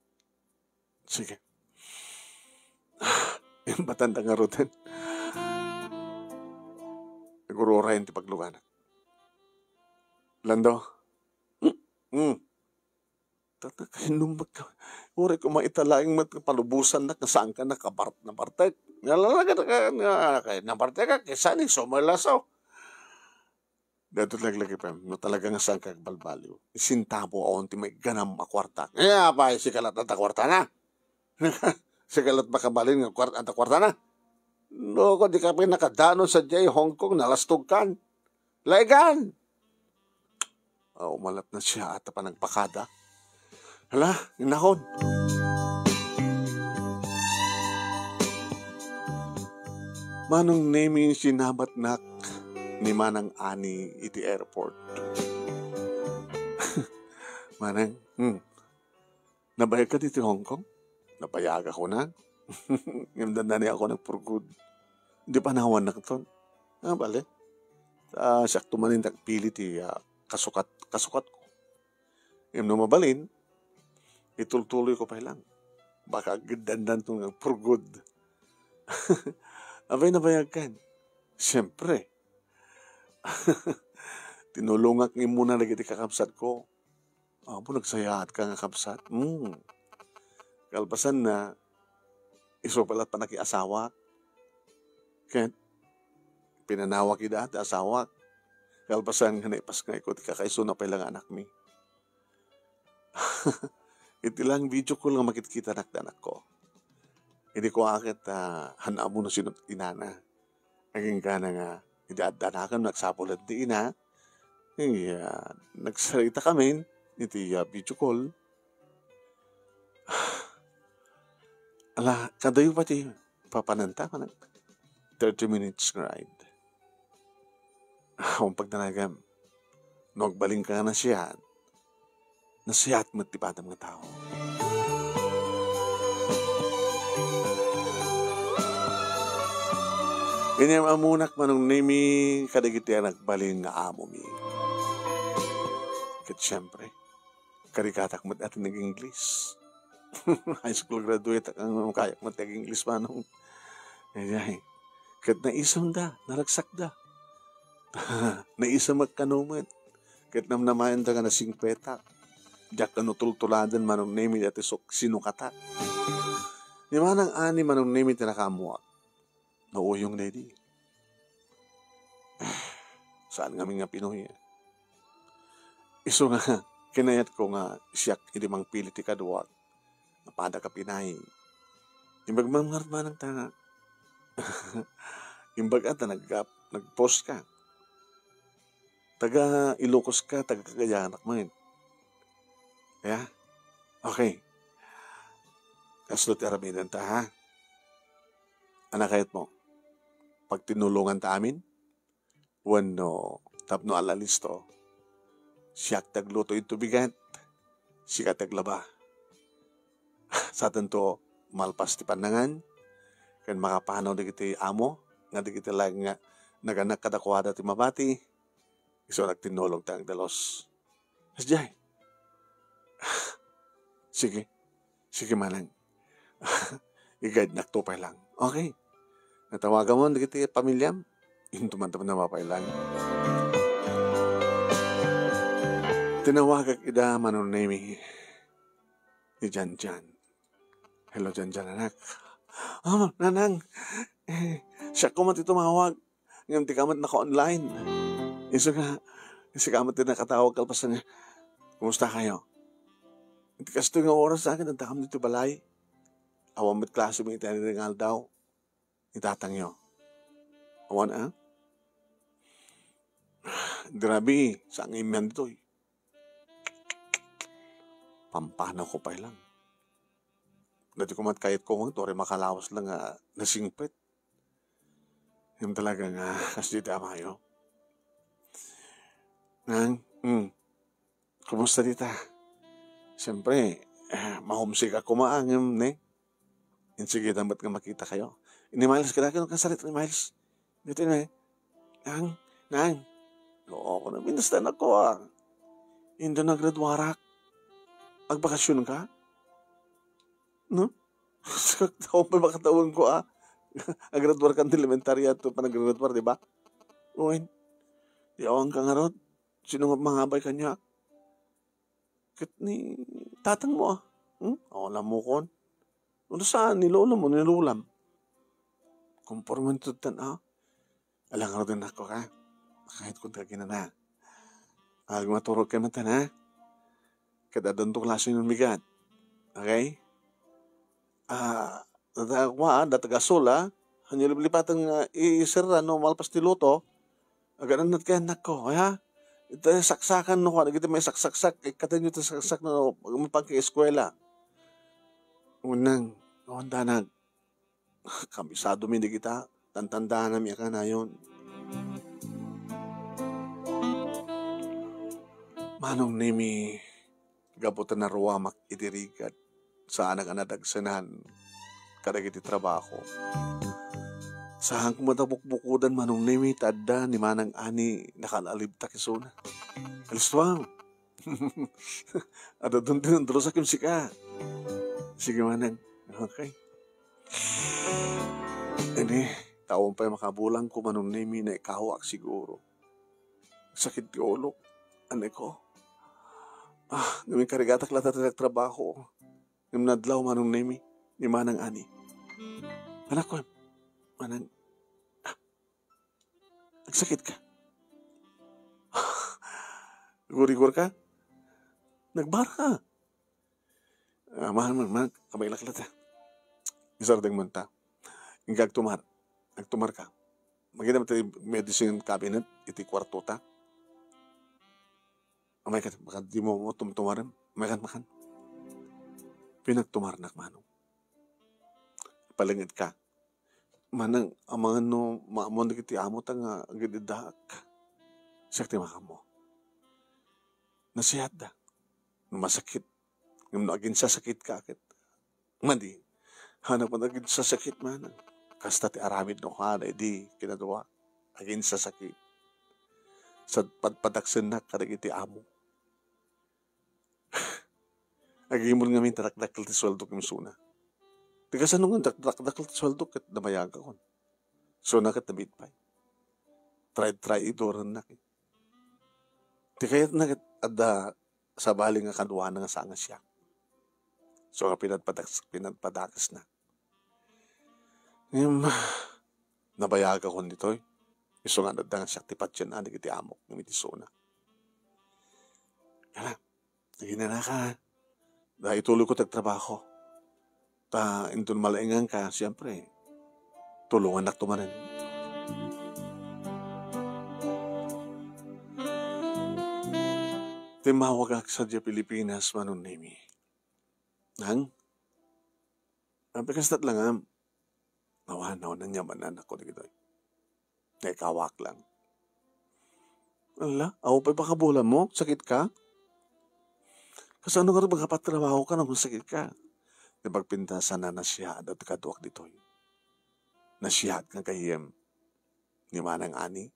S2: Sige. Yung batanda nga rutin. Nagururayan ti pagluganan. Lando. Tatakainong magka. Uri ko maitalaing palubusan na kasaan ka nakabart na Bartek. Nalalaga na Bartek ka. Kesa ni sumalasaw. Dato laglagi pa, no talaga nga saan kagbalbaliw. Isintabo aon ti may ganam akwarta. Kaya pa, sikalat at akwarta na. Sikalat makabalin ng kwarta na. No, kung di ka pa nakadano sa Jay Hong Kong, nalastog kan. Laigan! Umalat na siya at pa nagpakada. Hala, inahon. Manong naming sinabat nak ni Manang Ani iti airport. Manang, nabayag ka dito Hong Kong? Napayag ako na. Ngimdan na niya ako nagpurgod. Hindi pa nawan na katon. Bale. Siyak tumanin nagpili ti kasukat ko. Ngim no mabalin, itultuloy ko pa lang. Baka gandan itong nagpurgod. Abay nabayag kan. Siyempre. Tinulungak ng muna lagi ti kakabsat ko. Apo, nagsayaat ka nga kabsat. Kalpasan na, iso pala pa nakiasawa. Kaya, pinanawak ida at asawa. Kalpasan nga naipas nga ikot, kakaiso na pala nga anak mi. Iti lang video ko lang makikita anak ko. Hindi ko akit hana mo na sinot inana. Aging ka na nga, hindi at-danakan, nagsapulad di ina. Nagsalita kami, iti video call. Ala, kadayo pati, papananta ka na. 30 minutes ride. Kung pagtanagam, nagbaling ka na siya, nasiyat mo tipada mga tao. Inyam amunak manong nimi, kadagiti nagbaling nga amo mi. Kat siyempre, karikatak mo at nag-English. High school graduate ang kaya mo nag-English manong. Ay, kat naisam da, naragsak da. Naisam magkanumat. Kat namnamayan da ka na singpetak. Diyak ka nutultuladan manong nimi at sinukata. Di manang ani manong nimi tinakamuak. Nauyong lady. Saan nga mga Pinoy? Iso nga, kinayat ko nga siyak idimang pilit ikaduwag. Napada ka Pinay. Imbag mangarman ng tanga. Imbag at nag-post ka. Taga Ilocos ka, taga Cagayanak mo yun. Kaya? Okay. Kaslot aramidan ta, ha? Anak kayat mo, pag tinulungan ta amin, wano tapno alalisto, siyak tagluto ito bigat, siya taglaba. Sa tanto, malpas ti panangan, kan makapanaw na kita amo, nga di kita lang nga naganak kadakwada ti mabati, iso nagtinulong tang dalos. Asjay. Sige manang. I-guide naktupay lang. Okay. Natawagan mo, hindi kita pamilyam. Yung tumantaman na mapailan. Tinawagag ida manon nemi ni Janjan. Hello Janjan anak. Nanang. Siya ko mati tumawag. Ngayon ti kamat naka-online. Iso nga, si kamat din nakatawag kalpasan niya. Kumusta kayo? Hindi kasi nga oras sa akin, ang takam dito balay. Awang mit klase mo itaningal daw. Itatang nyo. Awan ah? Grabe, saan nga imyan dito eh. Pampanaw ko pa lang. Dati ko matkayat ko kung ito, makalawas lang nasingpit. Yung talaga nga, kasi dito amayo. Nang, kumusta dita? Siyempre, mahomesick ako maangim, ne? Sige, dapat nga makita kayo. Ni Miles, kailangan ka salit ni Miles. Dito na eh. Nang. Oo, ako na minastan ako Hindi nagradwarak. Agbakasyon ka? No? Ako pa makatawag ko Agradwar ka ng elementarya at panagradwar, di ba? Uwin. Di awang ka nga rod. Sino nga mangabay kanya? Kit ni tatang mo Ako lang mo kon. Ano saan? Nilolo mo, nilulam. Kumporman tutan Alang ka rin ako ka. Kahit kung tagay na. Maturog ka matan ha. Kadadon to klase yung migat. Okay? Datagasol Hanyalipatan nga isira no malpas ti luto. Aganan nat kaya nako ha. Ito saksakan no kita may saksak katanyo to saksak no mapagka-eskwela. Unang danag. Kamisado mi di kita. Tantandaan na miya ka na yun. Manong nimi gabutan na ruwamak itirigat sa anak-anadagsanan kadagiti trabaho. Saan kumatabukbukudan manong nimi tadda ni manang ani nakalalibtak isuna. Aluswang. Ada doon din ang sa kimsika. Sige manang. Okay. Ini taon pa makabulang ko manong nimi na ikawak siguro. sakit ti ulo. Ane ko. Ngamin karigatak lata ta trabaho. Ngam nadlaw manong nemi, ni manang ani. Anak ko, manang, nagsakit ka. Guri-gur ka? Nagbara ka. Man, kamay laklata. Isardeng manta. Hingga nagtumar ka. Maganda tayo medicine cabinet, iti kwarto ta. Amay ka, baka di mo tumtumaran. Makan. Pinagtumarnak manong. Palangit ka. Manang, amang ano, maamon na kiti amo ta nga, agididak. Sakti maka mo. Nasiyat da. Masakit. Ngam agin sasakit ka akit. Mandi. Hanap mo agin sasakit manang. Kasta ti aramid no ka na di kinadwa. Agin sasakit. Sa padpadaksin na kadagiti amo. Agimon nga min tarakdakil ti sweldo kim suna. Tigas ano nga tarakdakil ti sweldo kat namayaga kon. So nakat nabit pa. Try idoran na. Ti kayat nakat adda sa baling nga kadwa na nga sanga siya. So nga pinadpadakas na. Ngayon, nabayaga ko nito eh. Iso nga nadda nga siya tipat yan na iti amok ng itisuna. Kala, naginana ka. Dahil ituloy ko tagtrabaho. Intun malaingan ka, siyempre, tulungan na tumanan. Timawag ak sa Pilipinas manon nemi. Nang? Ang pikastat lang am. Nawanaw na niya manan ako dito. Naikawak lang. Ala, ako pa bakabulan mo? Sakit ka? Kasi ano ka rin magkapatrabaho ka na kung sakit ka? Di pagpintasan na nasiyad at kaduak dito. Nasiyad ka kayem. Ni manang ani.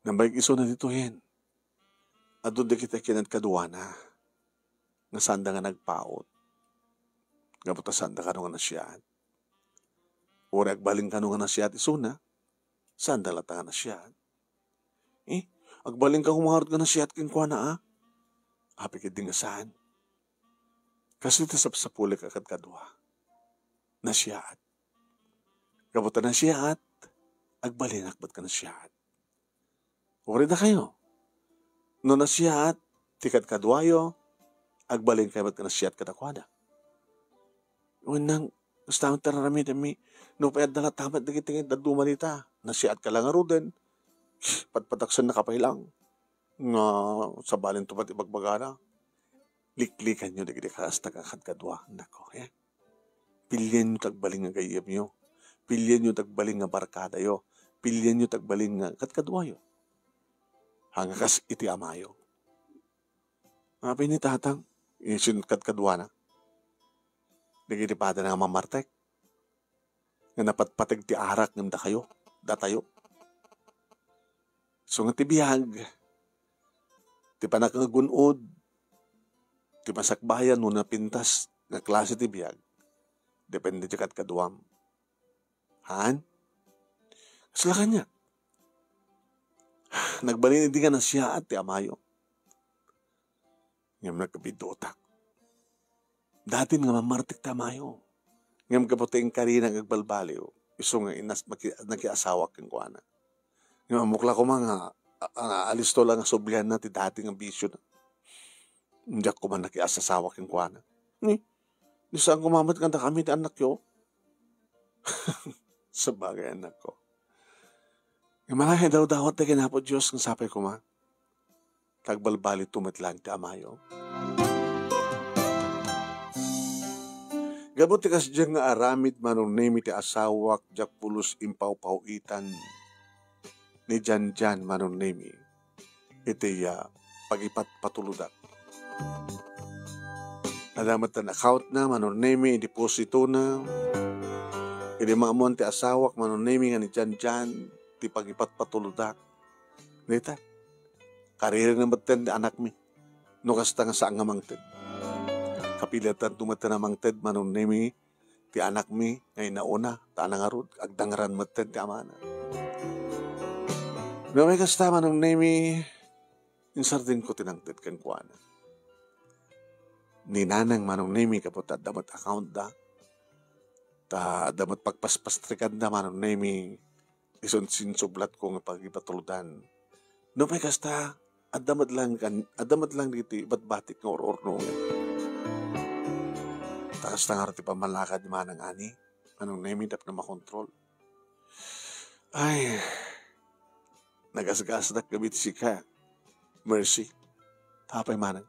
S2: Nambayag iso na dito yan. At doon di kita kinad kaduwa na. Nasanda nga nagpaot. Gabuta sanda ka nung nasiyad. Uri agbaling ka nung nasiyad iso na. Sanda lata nga nasiyad. Agbaling ka humaharot ka nasiyad king kwa na Apikid din nga saan. Kasi ito sa pulik akad kadwa. Nasiyad. Gabuta nasiyad. Agbalin akbat ka nasiyad. Uri na kayo. No nasiyad, tikad kadwayo, agbalin kayo ba't ka nasiyad kadakwada. Unang, gusto akong tararamid kami, no payad na tamat na kitingin, dadumanita, nasiyad ka lang aruden, patpataksan na kapailang, nga sa balin tumat ibagbagana, liklikan nyo, digdi ka hasta kakad kadwa, nako, pilyan nyo tagbaling nga gayem nyo, pilyan nyo tagbaling nga barkada yo, pilyan nyo tagbaling nga katkadwayo. Hanggang kas iti amayo. Mga pinitatang, isinkat kadwa na. Nagitipada na mamartek. Nga napatpatag ti arak ng kayo, datayo. So nga ti biyag, ti panakagunod, ti masakbayan no na pintas, nga klase ti biyag. Depende ti kat kadwam. Han? Kasla kanya. Nagbalin hindi ka na siya at ti amayo. Ngam nagkabidotak. Dati nga mamartik ti amayo. Ngam kaputing karina ng agbalbaliw. Iso nga nakiasawa kang kuana. Ngam mukla ko mga alisto lang ang soblihan na ti dati nga bisyo na. Hindi ko man nakiasasawa kang kuana. Di saan kumamat kanta kami ti anak yo? Sabagay anak ko. Yung malaking daw-dawat na ginapot Diyos ng sapay ko ma. Tagbalbali tumatlang ti amayo. Gabot ti kas dyan nga aramid manong nemi ti asawak jak pulos impaw-pawitan ni Jan manong nemi. Iti pagipat patuludak. Alamat na account na manong nemi, deposito na. Ili mga mon ti asawak manong nemi nga ni Jan ti pagipat patuludak. Nita, karira nga baten anak mi. No kasta nga saan nga mangted. Kapilatan tumata na mangted manon nemi ti anak mi ngay nauna ta nangarod agdangaran maten ti amana. May kastama nung nemi, yung sardin ko tinangtid kang kuwana. Ni nanang manong nemi kapot at damat account da. Ta damat pagpaspastrikan da manong nemi, ison sinsublat ko nga pagipatuludan. No may kasta, adamat lang dito, batik nga or-orno. Takas na nga rati pamalakad ni manang ani, manong nemi dap na makontrol. Ay, nagasgas na kabit si ka, Mercy, tapay manang.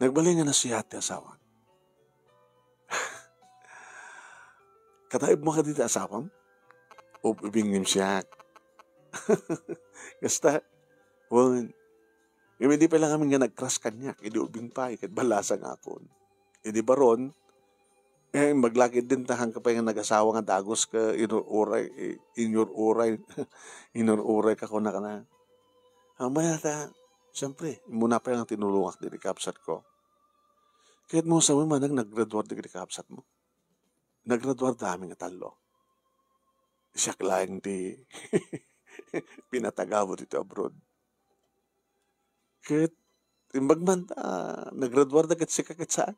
S2: Nagbalingan na siya at asawa. Kataib mo ka dito asawam? O ibingim siya. Gasta, well, hindi pa lang kami nga nag-crush kanya. Hindi ubing pa, ikat balasang akon. Hindi ba ron, maglakid din tahang ka pa yung nag-asawa nga dagos ka, inururay ka ko na ka na. Maya ta, siyempre, muna pa yung tinulungak din ikapsat ko. Kahit mo sa manang nag-graduate din ikapsat mo. Nag-graduate dami nga talo. Siya lang di pinatagaw dito abroad. Kahit imbagman nag-graduate na kat siya kakit saan.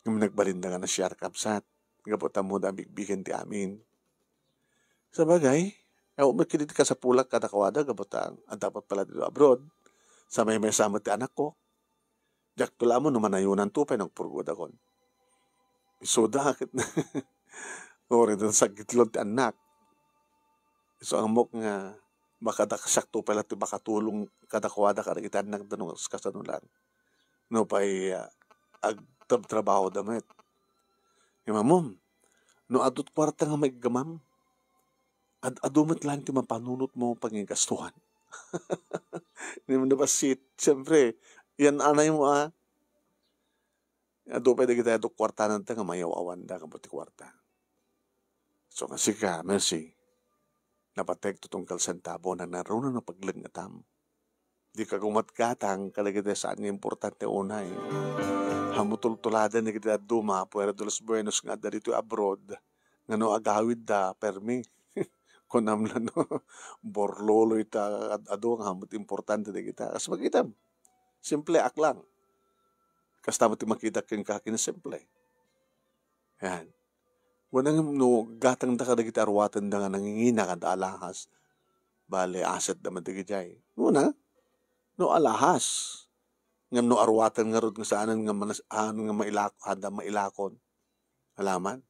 S2: Yung nagbalinda nga na siya kapsat. Gaputan mo na bigbigan di amin. Sa bagay, umakilit ka sa pulak kada kawada, gaputan, ang dapat pala dito abroad. Sa may samot ti anak ko. Jak tula mo naman ayunan tupay ng purgod akon. So dakit na. Ori doon sa gitlod ti anak. So ang mok nga makadakasakto pala ti makatulong kadakwada karagitan ng tanong kasanulan. No pa'y agtrabaho damit. Yung mamom, no adot kwarta nga may gamam, adumit lang ti mapanunot mo pangigastuhan. Hindi mo nabasit. Siyempre, yan anay mo Ado pa kita adok kwarta nanta nga mayawawan da kabuti kwarta. So kasi ka, Mercy, napatek tutong kalsentabo na naroon na paglangatam. Di ka gumatkatang kalagita saan nga importante unay. Hamutultuladan na kita duma, puwera de los buenos nga dito abroad, nga no agawid da, permi. Kunam lang no, borlolo ita ado nga hamut importante na kita. Kasi magitam, simple aklang. Kasi tama makita kang kakin simple. Yan. Wanang no, gatang da ka na kita arwatan da nga nangingina ka da alahas. Bale, aset naman da gijay. Una, no alahas. Ngam no arwatan nga rod nga saanan nga mailakon. Alaman,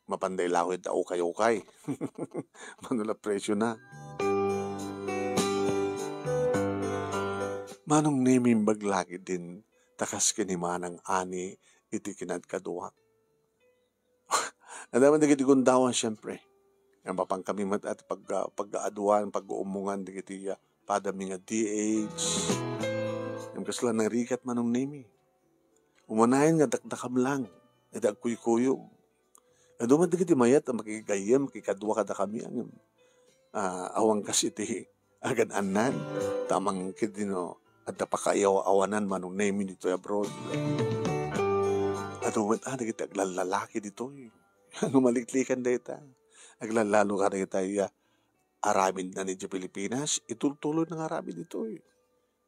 S2: mapanday lawid da ukay-ukay. Manula presyo na. Manong naming baglagi din takas kinimanang ani iti kinadkaduha. Ang naman digiti gundawan siyempre. Ang mapang kami at pag-aaduan, pag-uumungan digiti padami nga DH. Yung kasla ng rikat manong nimi. Umanayin nga dakdakam lang. Dagkuy-kuyog. Ang naman digiti mayat ang makikigayam, makikadwa kada kami ang awang kasiti agan-anan. Tamang kitino at napakaayaw-awanan manong nemi dito abroad. At umit, nagita aglalaki dito eh. Ngumaliklikan dito. Aglalalo ka na tayo aramid na ni Pilipinas, itultuloy ng aramid dito eh.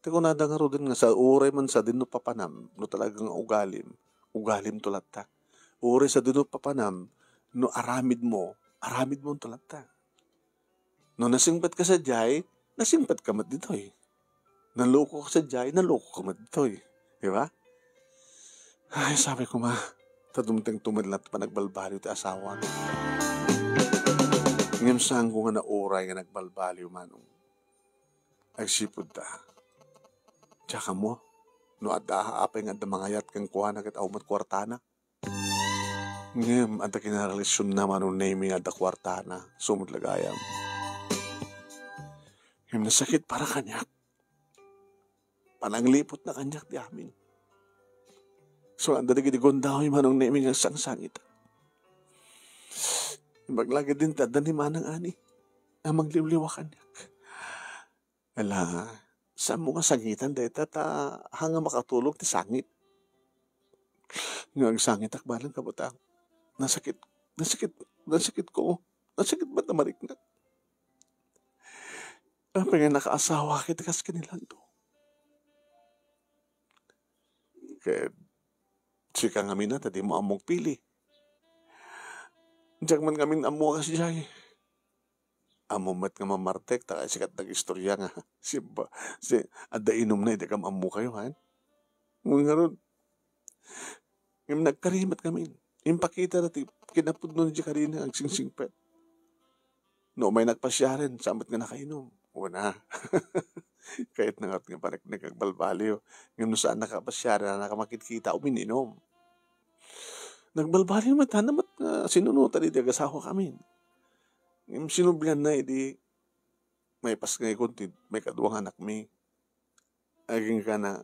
S2: Tako na nga ro din nga sa uray man sa dino papanam, no talagang ugalim tulat ta. Uray sa dino papanam, no aramid mo tulat ta. No nasingpat ka sa jay, nasingpat ka mat dito eh. Naloko ka sa jay, naloko ka mat dito eh. Di ba? Ay, sabi ko tadumteng tumadlat pa nagbalbaliw ti asawa. Ngam saan ko nga na oray nga nagbalbaliw manong. Agsipod ta. Tsaka mo, no adda apay nga damangayat kang kuha na kit awmat kwartana. Ngam, anta kinarelasyon na manong naming adda kwartana, sumot lagayam. Ngam nasakit para kanyak. Pananglipot na kanyak di amin. So, anda na ginigondaw yung manong naming ang sangsangit. Maglagi din tada ni manang ani. Ang magliwliwakan niya. Ala, saan mo nga sangitan dito hanga makatulog ti sangit. Nga ang sangit akbalang kabutang. Nasakit ko. Nasakit ba't na mariknak? Pengen nakaasawa kita kas kanilang to. Kaya sika nga mina, tadi mo among pili. Diyak man kami amo kasi jay. Amo mat nga mamartek, taka sikat nag-istorya nga. Si ada inom na, iti kam amo kayo, ha? Ngunit nga ron, yung nagkarimat kami. Impakita na, kinapudno na di karina, ang singsingpet. No, may nagpasyarin, samat nga nakainom. Una. Kahit na nga parang nagbalbaliw. Ngayon saan nakapasyarin na nakamakikita, umininom. Nagbalbaliw matanamat nga sinunutan iti agasawa kami. Yung sinublihan na, edi may pas nga ikunti, may kaduwang anak mi. Aging ka na,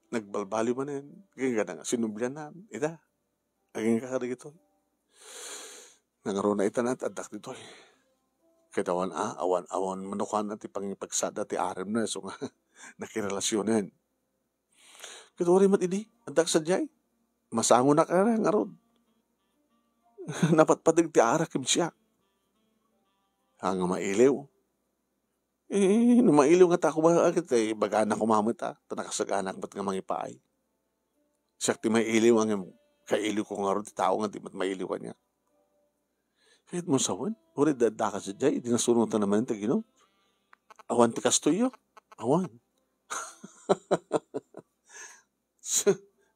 S2: nagbalbaliw man yan. Aging ka na, sinublihan na, ita. Aging ka ito. Nangaro na ita na, adak dito. Kaitawan awan manukan at ipangipagsada ti arem na, so nga, nakirelasyonan. Kaitawan rin mat idi, adak sa jay. Masango na ka nga ron. Napatpadig ti arakim siya. Hanga mailiw. Mailiw nga ta ko ba agad bagana kumamit tanakasaganak ba't nga mangipaay. Siya ti mailiw ang kailiw ko nga ron ti tao nga di mat mailiw ka niya. Kahit mo sawan, uri dadaka sa jay, dinasunutan naman ito ginom. Awan ti kastoyo. Awan.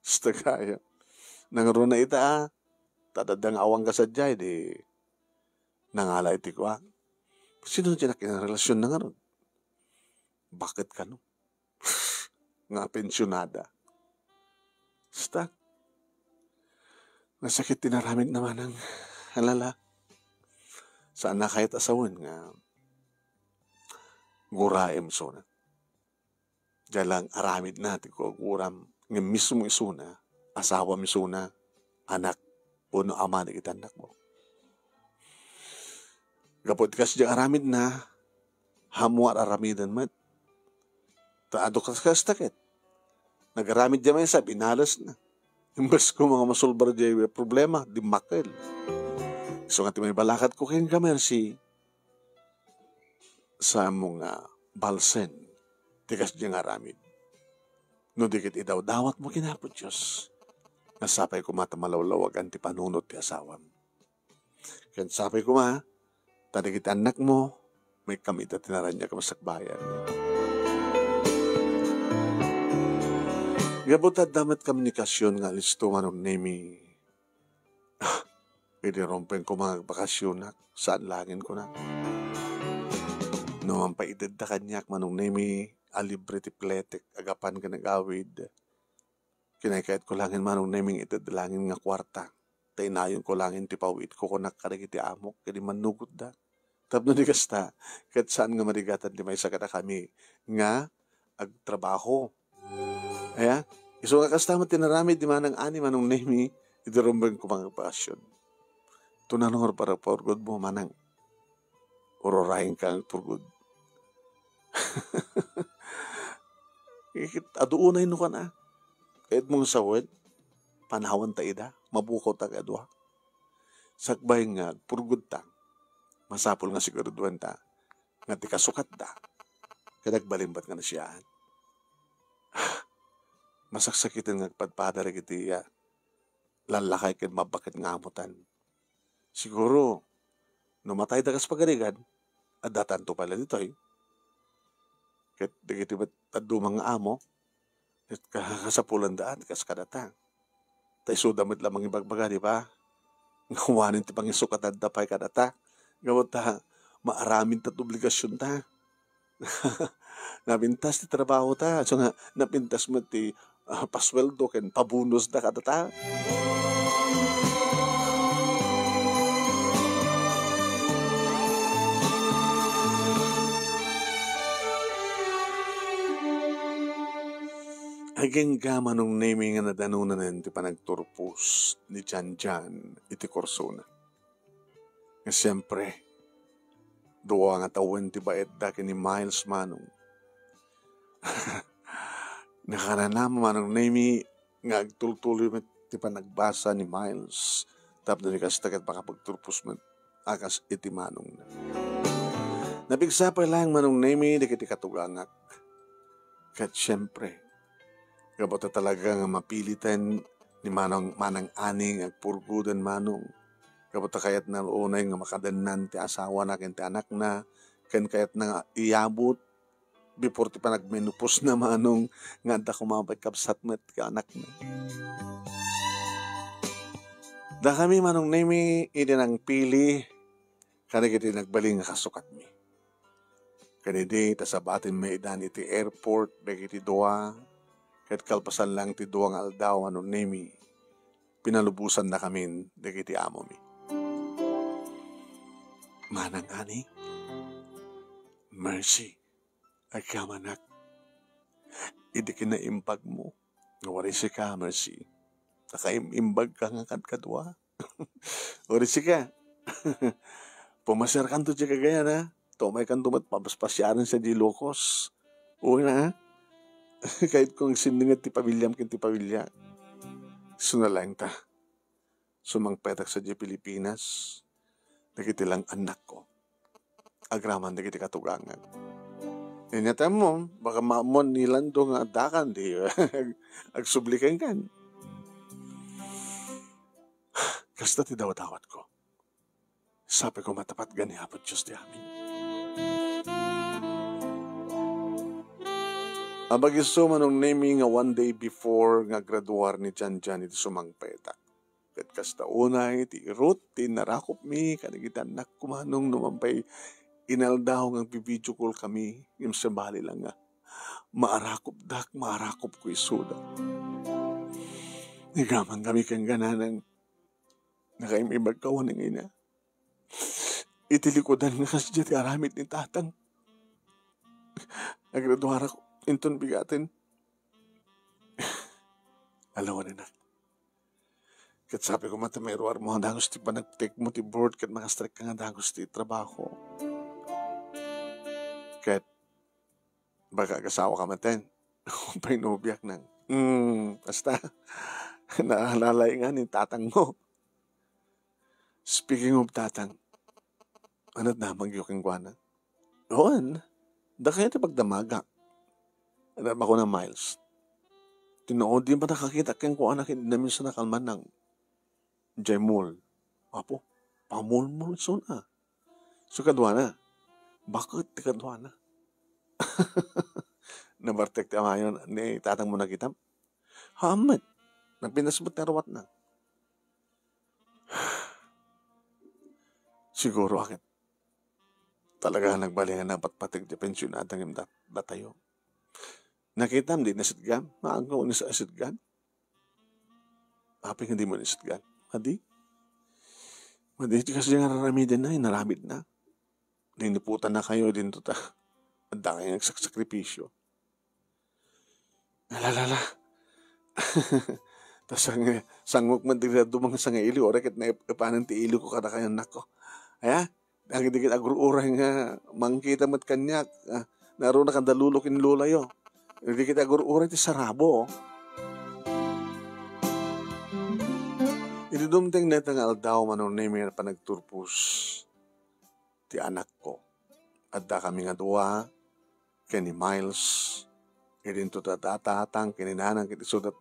S2: Sta kaya. Nangaro na ita tadadang awang ka sa jay, di nangala iti ko Sino dyan na kinarelasyon na nga ron? Bakit ka no? Nga pensyonada. Basta. Nasakit tinaramid naman ang halala. Saan na kahit asawan nga guraem so na. Diyan lang aramid natin ko guram nga mismo isuna, asawa misuna, anak, puno ama na kitanak mo. Gapot kas diyan aramid na, hamuar aramidan mat. Taado kas takit. Nagaramid diyan may sa binalas na. Imbes ko mga masulbar diyan problema, di makil. So nga may balakat ko kayong kamersi sa mga balsen, tikas diyan aramid. No dikit idaw, dawat mo kinapot Diyos. Nasapay ko matamalawlawag ang ti panunot ti asawam. Kaya sapay ko tanigit anak mo, may kamit at tinaran niya kamasakbayan. Gabot at damat komunikasyon nga listo nga nung nemi. Idirompen ko mga bakasyon na, saan langin ko na. No, ang paidad na kanyak manong nemi, alibre ti pletek, agapan ka nag-awid. Kinaykayat ko langin manong neming itadalangin nga kwarta. Tainayon ko langin ti pawit ko kunak karigi ti amok, kadi manugot da. Tapno di kasta, kahit saan nga marigatan di may sakata kami, nga agtrabaho. Aya, iso nga kasta tinaramid di manang ani manong nemi, idirompen ko mga bakasyon. Tunanong para purgod mo manang. Urorahin kang purgod. Aduunay no ka na. Kahit mong sawad, panahawan ta ida, mabukaw ta kadwa. Sakbay nga, purgod ta. Masapol nga siguraduan ta. Nga ti kasukat ta. Kadagbalimbat nga na siyaan. Masaksakitin nga padpadara kiti lalakay kin mabakit nga amutan. Siguro, numatay da kas pagarigan, at datanto pala dito Kahit digiti ba't adumang amo, at kasapulan daan, kas kadata. Tay sudamit lamang ibagbaga, di ba? Ngawanin ti pangisukat at dapay kadata. Gawat ta, maaramin ta't obligasyon ta. Napintas ti trabaho ta. So nga, napintas mo ti pasweldo, ken pabunos na kadata. Aging gama nung naming nga nadanunan ti panagturpos ni Jan iti Corsona. Nga siyempre, duwa nga tawen ti baet da ni Miles manong. Nakananama manong nami nga agtultuloy met ti panagbasa ni Miles. Tapos ni kastagat makapagturpos met akas iti manong na. Napigsa pa lang manong nemi di kiti katugangak. Kat siyempre, kapag talaga nga mapilitan ni manang aning agpurgudan manong. Kapag kayat na unay nga makadanan ti asawa na ken ti anak na, ken kayat na iabot, before ti pa nagmenupos na manong nga da kumabay kapsat met ka anak na. Da kami manong nemi, idi nang pili, kani kiti nagbaling nga kasukat mi. Kanidi, tasabatin may idan iti airport, dagi iti doa, kahit kalpasan lang ti doa nga aldaw, anong nemi, pinalubusan na kami, dagi iti amo mi. Manang ani, mercy, ay kamanak, idi kinaimbag mo, warisi ka, mercy, nakaimbag ka nga kadkadwa, warisi ka, pumasar kan to siya kagaya na, tumay kan tumat papaspasyaran sa Ilocos. Uwi na, kahit kung siningat ti pamilyam kin ti pamilya. Sunalang ta. Sumangpetak sa di Pilipinas. Nagiti lang anak ko. Agraman nagiti katugangan. Inyata mo, baka maamon nilan do nga dakan di. Agsublikan kan. Kasta ti dawat-dawat ko. Sabi ko matapat gani hapot Diyos di amin. Abagiso manong naming nga one day before nga graduar ni Janjan iti sumangpeta. Kat kasta unay, ti irot, ti narakop mi, kanigitan nak kumanong numampay inaldaw nga bibidyo call kami, yung sabali lang nga, maarakop ko isuda. Nigamang kami kang gananang nakaimibag kawan ng ina. Itilikodan nga kasi ti aramit ni tatang. Nagraduar ako. Inton bigatin. Alawa na. Kat sabi ko mata may ruar mo, dagos ti panag-take mo ti board, kat makastrike ka nga dagos ti trabaho. Kat baka kasawa ka maten. Kung pa'y nubiyak nang. Basta, naalalay nga ni tatang mo. Speaking of tatang, ano't na magyuking guana? Oon, da kaya ti pagdamaga. Ano ba ko na Miles? Tinood din ba nakakita kang kung anak namin sa nakalman ng Jemol? Apo, pamulmul so na. So kadwa na. Bakit kadwa na? Nabartek ti amayon ni tatang mo nakitam? Hamad. Nagpinasbot na rawat na. Siguro akit. Talaga nagbalingan na patpatig di pensyonatang yung datayo. Nakita mo din nasidgan? Maangkaw ni sa asidgan? Aping hindi mo nasidgan? Madi kasi nga raramidin na, naramid na. Diniputan na kayo din to ta. Ang dami nagsakripisyo. Alalala. Tapos sangok man din na dumang sa nga ili, o rekit na ipanan ti ili ko kada kayo nako. Aya, nagdikit agruuray nga, mangkita mo't kanyak, naroon na kandalulo kinlula yo. Hindi kita agur-uray ti sarabo. Idudumteng na itang aldaw manong nemi na panagturpus ti anak ko. At da kami nga duwa, kani Miles, idin to tatatang, kininanang kiti sudat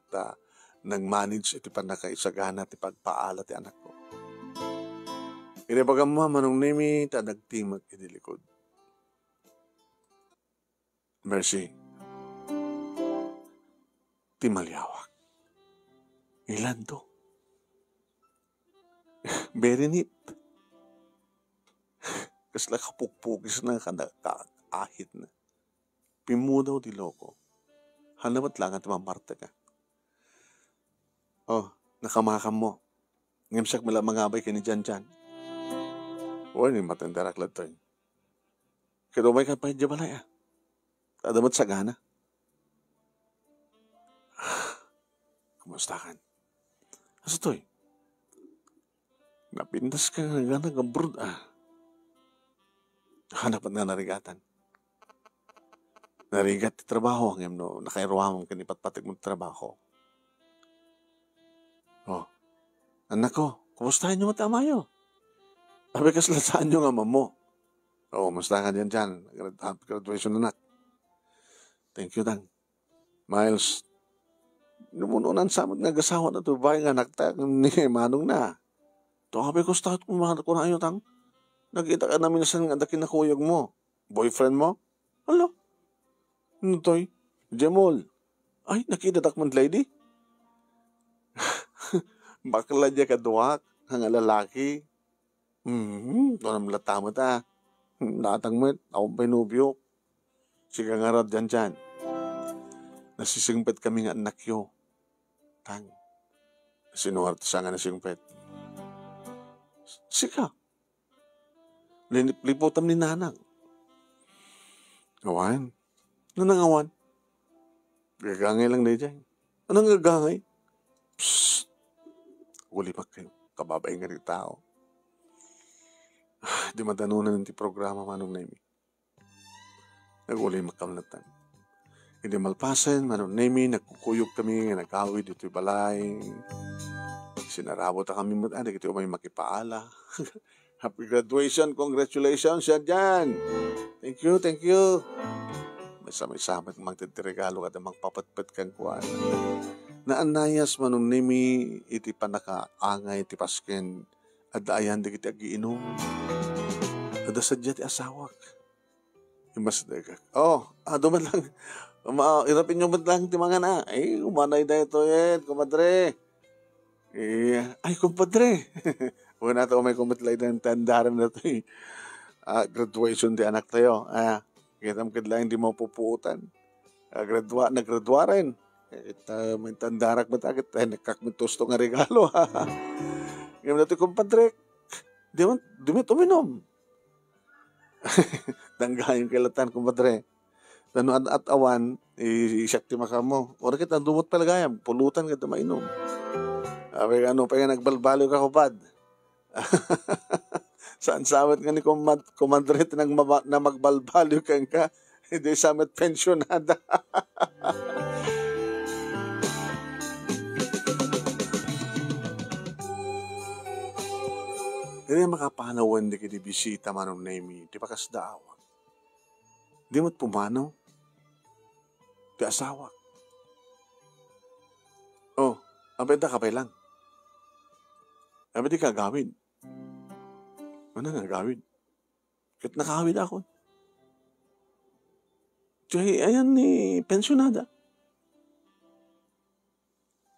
S2: nag-manage iti panakaisagana ti pagpaala ti anak ko. Inibaga mo manong nemi, tanagtimag iti likod. Mercy. Timalyawak. Ilan to? Very neat. Kasla kapukpukis na kaahit na. Pimudaw di loko. Hanamat lang at mamarta ka. Oh, nakamakam mo. Ngimsak mala mangabay ka ni Janjan. O, ni matandarak lang to. Kaya umay ka pa yung jabalay ah. Tadamat sa gana. Kumusta kan? Asa to'y? Napindas ka nga nag-abroad Hanap at nga narigatan. Narigat ti trabaho hanggang no, nakairuamang kanipatpatig mong trabaho. Oh, anak ko, kumustahin nyo matama nyo? Sabi kaslasaan nyo nga mamo. Oo, musta ka dyan. Happy graduation, anak. Thank you, Tang. Miles, numununan sa amin nga gasawa na to, bahay nga nakta, ni manong na. To, habi ko start kung mahal ko na ayo, Tang. Nagkita ka namin sa nga kinakuyog mo. Boyfriend mo? Alo? Ano to'y? Jemol. Ay, nakita man lady? Bakla dya kaduwak, ang lalaki. Ito naman latama ta. Natang mo, akong pinubyo. Siga nga rad dyan. Nasisingpet kami nga anak yo. Tang. Sinuwart sa nga nasingpet. Sika. Liputam ni nanang. Awan. Nanangawan. Gagangay lang na dyan. Anong gagangay? Psst. Ulimak kayo. Kababay nga rin tao. Di matanunan ng ti programa manong nemi. Nagulimak kamlatan. Hindi malpasan, manong nemi, nagkukuyog kami, nagkawid dito balay. Sinarabot na kami mo, di kito may makipaala. Happy graduation, congratulations yan dyan. Thank you. May samat magtitiregalo ka na magpapatpat kang kuwan. Naanayas manong nemi, iti panakaangay, iti pasken, at ayan di kita giinom. Ada sadya ti asawak. Imas degak. Duman lang. Irapin nyo man lang ti mga na. Umanay na ito kumadre. Kumpadre. Huwag na ito may kumatlay ng tandaran na ito graduation ti anak tayo. Kita mo kadlang hindi mo pupuutan. Nagradwa rin. May tandarak ba takit? Nakakmitusto nga regalo. Ngayon na ito kumpadre. Di mo tuminom. Tanggahin kilatan kumpadre. Tano at awan, isak ti maka mo. O kita dumot palagayam, pulutan kita mainom. Pa nga nagbalbalo ka kupad. Saan samet nga ni kumadre na magbalbalo kang ka, hindi samet pensionada. Hindi makapanawan di kiti bisita manong nemi, di pakas daawak. Di mo't pumanaw, di asawak. Abay da kapay lang. Abay di kagawid. Ano nga gawid? Kahit nakawid ako. Kaya ayan ni pensionada.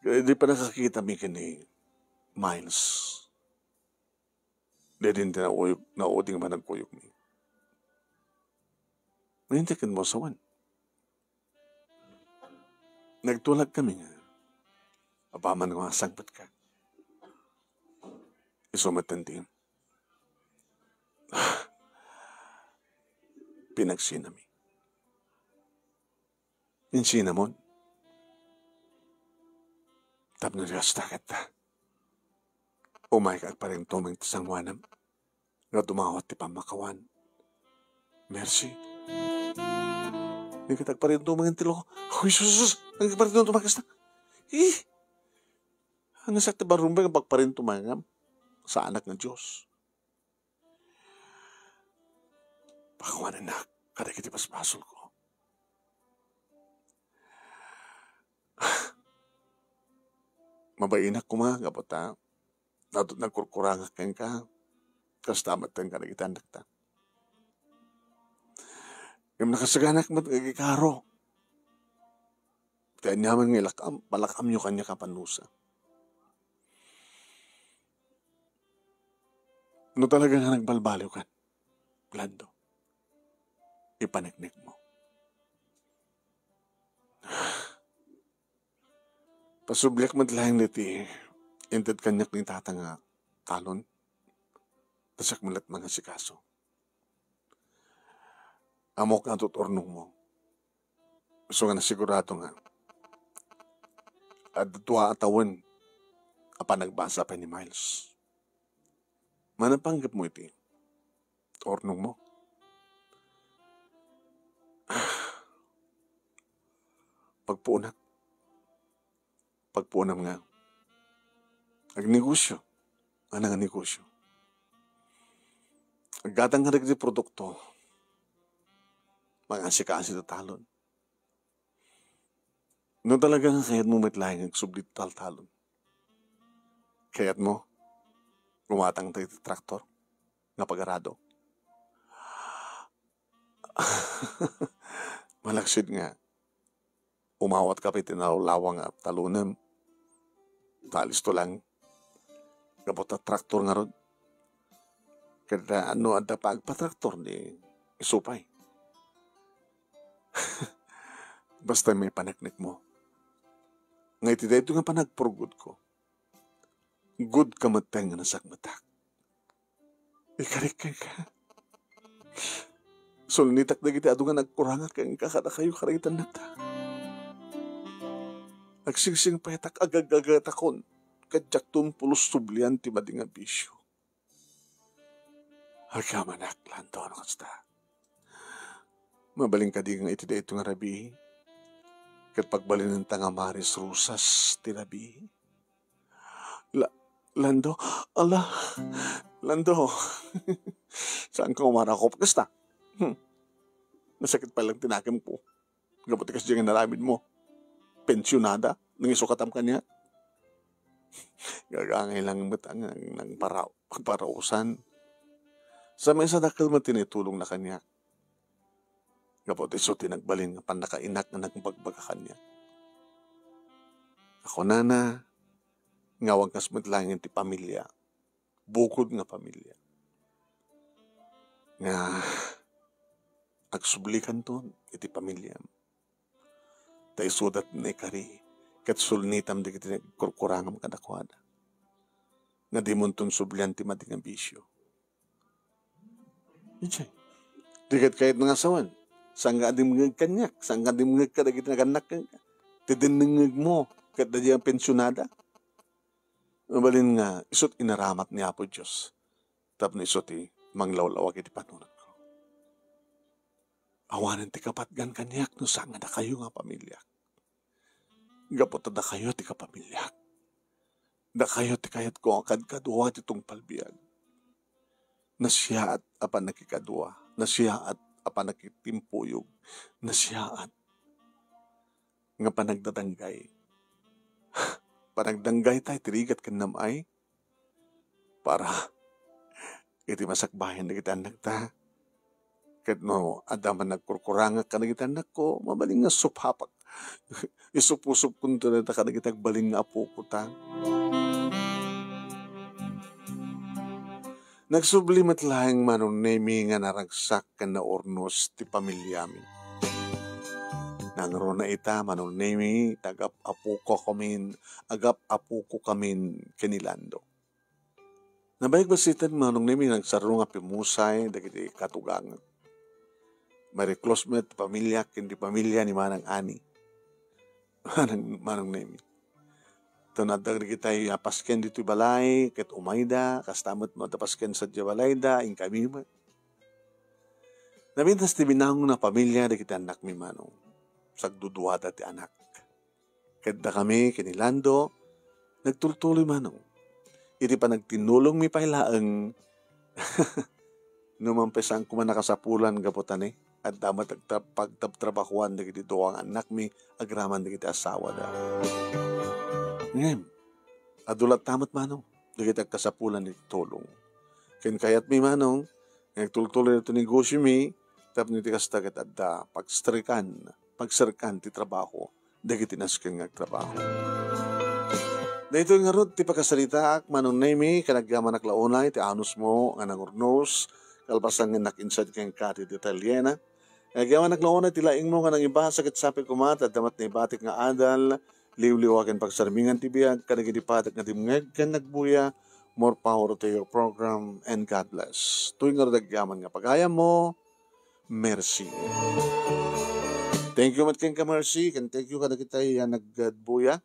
S2: Kaya di pa nakakita mi kini Miles. Di din nauding man nagkuyog mi. Nahintakin mo sawan. Nagtulag kami nga. Apaman nga sangpat ka. Isumatantin. Pinagsinami. Insinamon. Tapno siya stakit ta. Umay ka pa rin tuming tisangwanam. Nga dumawat ti pamakawan. Merci. Hindi ka pa rin tuming tilo. Uy, sus! Hindi ka pa rin tumakas na. Ang nasak ti barumbay kapag pa rin tumangam sa anak ng Diyos. Pakawanan na, kada kiti paspasol ko. Mabainak ko mga kapata. Nagkurkurangak kang ka. Kastamat kang kada kita anak ta. Yung nakasaganak mo karo. Kaya naman ng malakam nyo kanya kapanusa. Ano talaga nga nagbalbaliw ka? Lando. Ipaniknik mo. Pasublik madlaing niti, inted kanyak ni tata nga talon, tasak mulat mga sikaso. Amok nga tutornong mo. So nga nasigurado nga. At tuwa atawan, apa nagbasa pa ni Miles. Manapanggap mo iti, tornong mo. Pagpuunam nga. Agnegosyo. Anang negosyo. Aggatang nga di produkto, mga asika-asi talon. No talaga nga kayat mo mitlaing nagsublit talon. Kayat mo, gumatang tayo traktor, nga pag-arado. Malaksid nga, umawat ka pitinalawang at talunan, talis to lang, gabot at traktor nga ron. Kada ano at pagpatraktor ni isupay. Basta may panaknik mo. Ngay ti dito nga panagpurgod ko. Good ka matay nga nasakmatak. Ikarik ka. Sulnitak na kita adungan nagkurangat kang kakada kayo karagitan na ta. Nagsingsing payatak agag-agatakon. Kadyak pulos sublian ti mading bisyo. Agamanak lanto ano kasta. Mabaling ka di nga iti dito nga rabi. Kat pagbalin ng tangamaris rusas ti rabi. Lando, ala, Lando. Saan ka umarakop? Kasta? Nasakit pa lang tinakam ko. Gabuti kasi dyan nga naramid mo. Pensyonada, nang isukatam ka niya. Gagangay lang matang ng pagparausan. Sa may sadakal mo tinitulong na kanya. Gabuti so tinagbalin nga panakainak na nagpagbaga kanya. Ako nana, ngawag kas matlangin ti pamilya. Bukod nga pamilya. Nga agsublikan ton iti pamilya. Tay sudat na ikari kat sulnitam di kiti kurkurangam kadakwada. Nga di mon ton sublian ti mading bisyo. Ichay. Di kat kahit mga sawan. Sangga di mga kanyak. Sangga di mga kadagit na kanak ka. Tidiningig mo. Kat da diyang pensyonada. Mabalin nga, isot inaramat ni Apo Diyos. Tapos isot manglawlawag iti panunod ko. Awanan ti kapatgan kanyak no sanga na kayo nga pamilya. Gapot da kayo ti kapamilya. Da kayo ti kayat ko ang kadkaduwa ti itong palbiyag. Nasyaat apan nakikadwa. Nasyaat apan nakitimpuyog. Nasyaat nga panagdadanggay. Panagdanggay tayo, tirigat ka namay para iti masakbayan na kita anak ta. Kat no, adaman nagkurkuranga ka na kita anak ko, mabaling nga suphapak. Isupusup kunto na ka na kita baling nga apo ko ta. Nagsublimat lahing manunemi nga naragsak ka na ornos ti pamilyami. Nangro na ita manunemi agap apo ko kamin kinilando. Nabayag basitan manunemi nagsaro nga pimusay dagiti katugangan. Mariklos met pamilya kindi pamilya ni Manang Ani. Manunemi. Tunadag kita apasken dito balay, ket umayda, kastamot mo tapasken sa balayda, in kami man. Nabintas ti binahong na pamilya, di kita anak mi manong. Sagduduwada ti anak. Kadda kami, kinilando, nagtultuloy manong. Iti pa nagtinulong mi pailaang numampesang kumanakasapulan gaputan at damat pagtabtrabakuan di kiti doang anak mi, agraman di kiti asawa da. Ngayon, adulat tamat manong, dagit kasapulan ni tulong. Ken kayat mi manong, nagtultuloy ito negosyo mi, tap niti kastagat adda, pagsarkan ti trabaho, dagit inasken nga trabaho. Dahito nga rod, ti pagkasalita ak, manong nemi, kanagyaman naklaunay, ti anus mo, nga nangurnos, kalpasan nga nakinsad kang kati ti Italiana. Nagyaman naklaunay, ti laing mo, nga nang iba, sakit sapi kumat, at damat na ibatik nga adal, liw-liwagan pagsarmingan ti biyag, kanaginipatak nga dimngeg, kan nagbuya, more power to your program, and God bless. Tuwing nga nagyaman nga pagaya mo, merci. Thank you mat kang ka-merci, and thank you ka na kita nagbuya.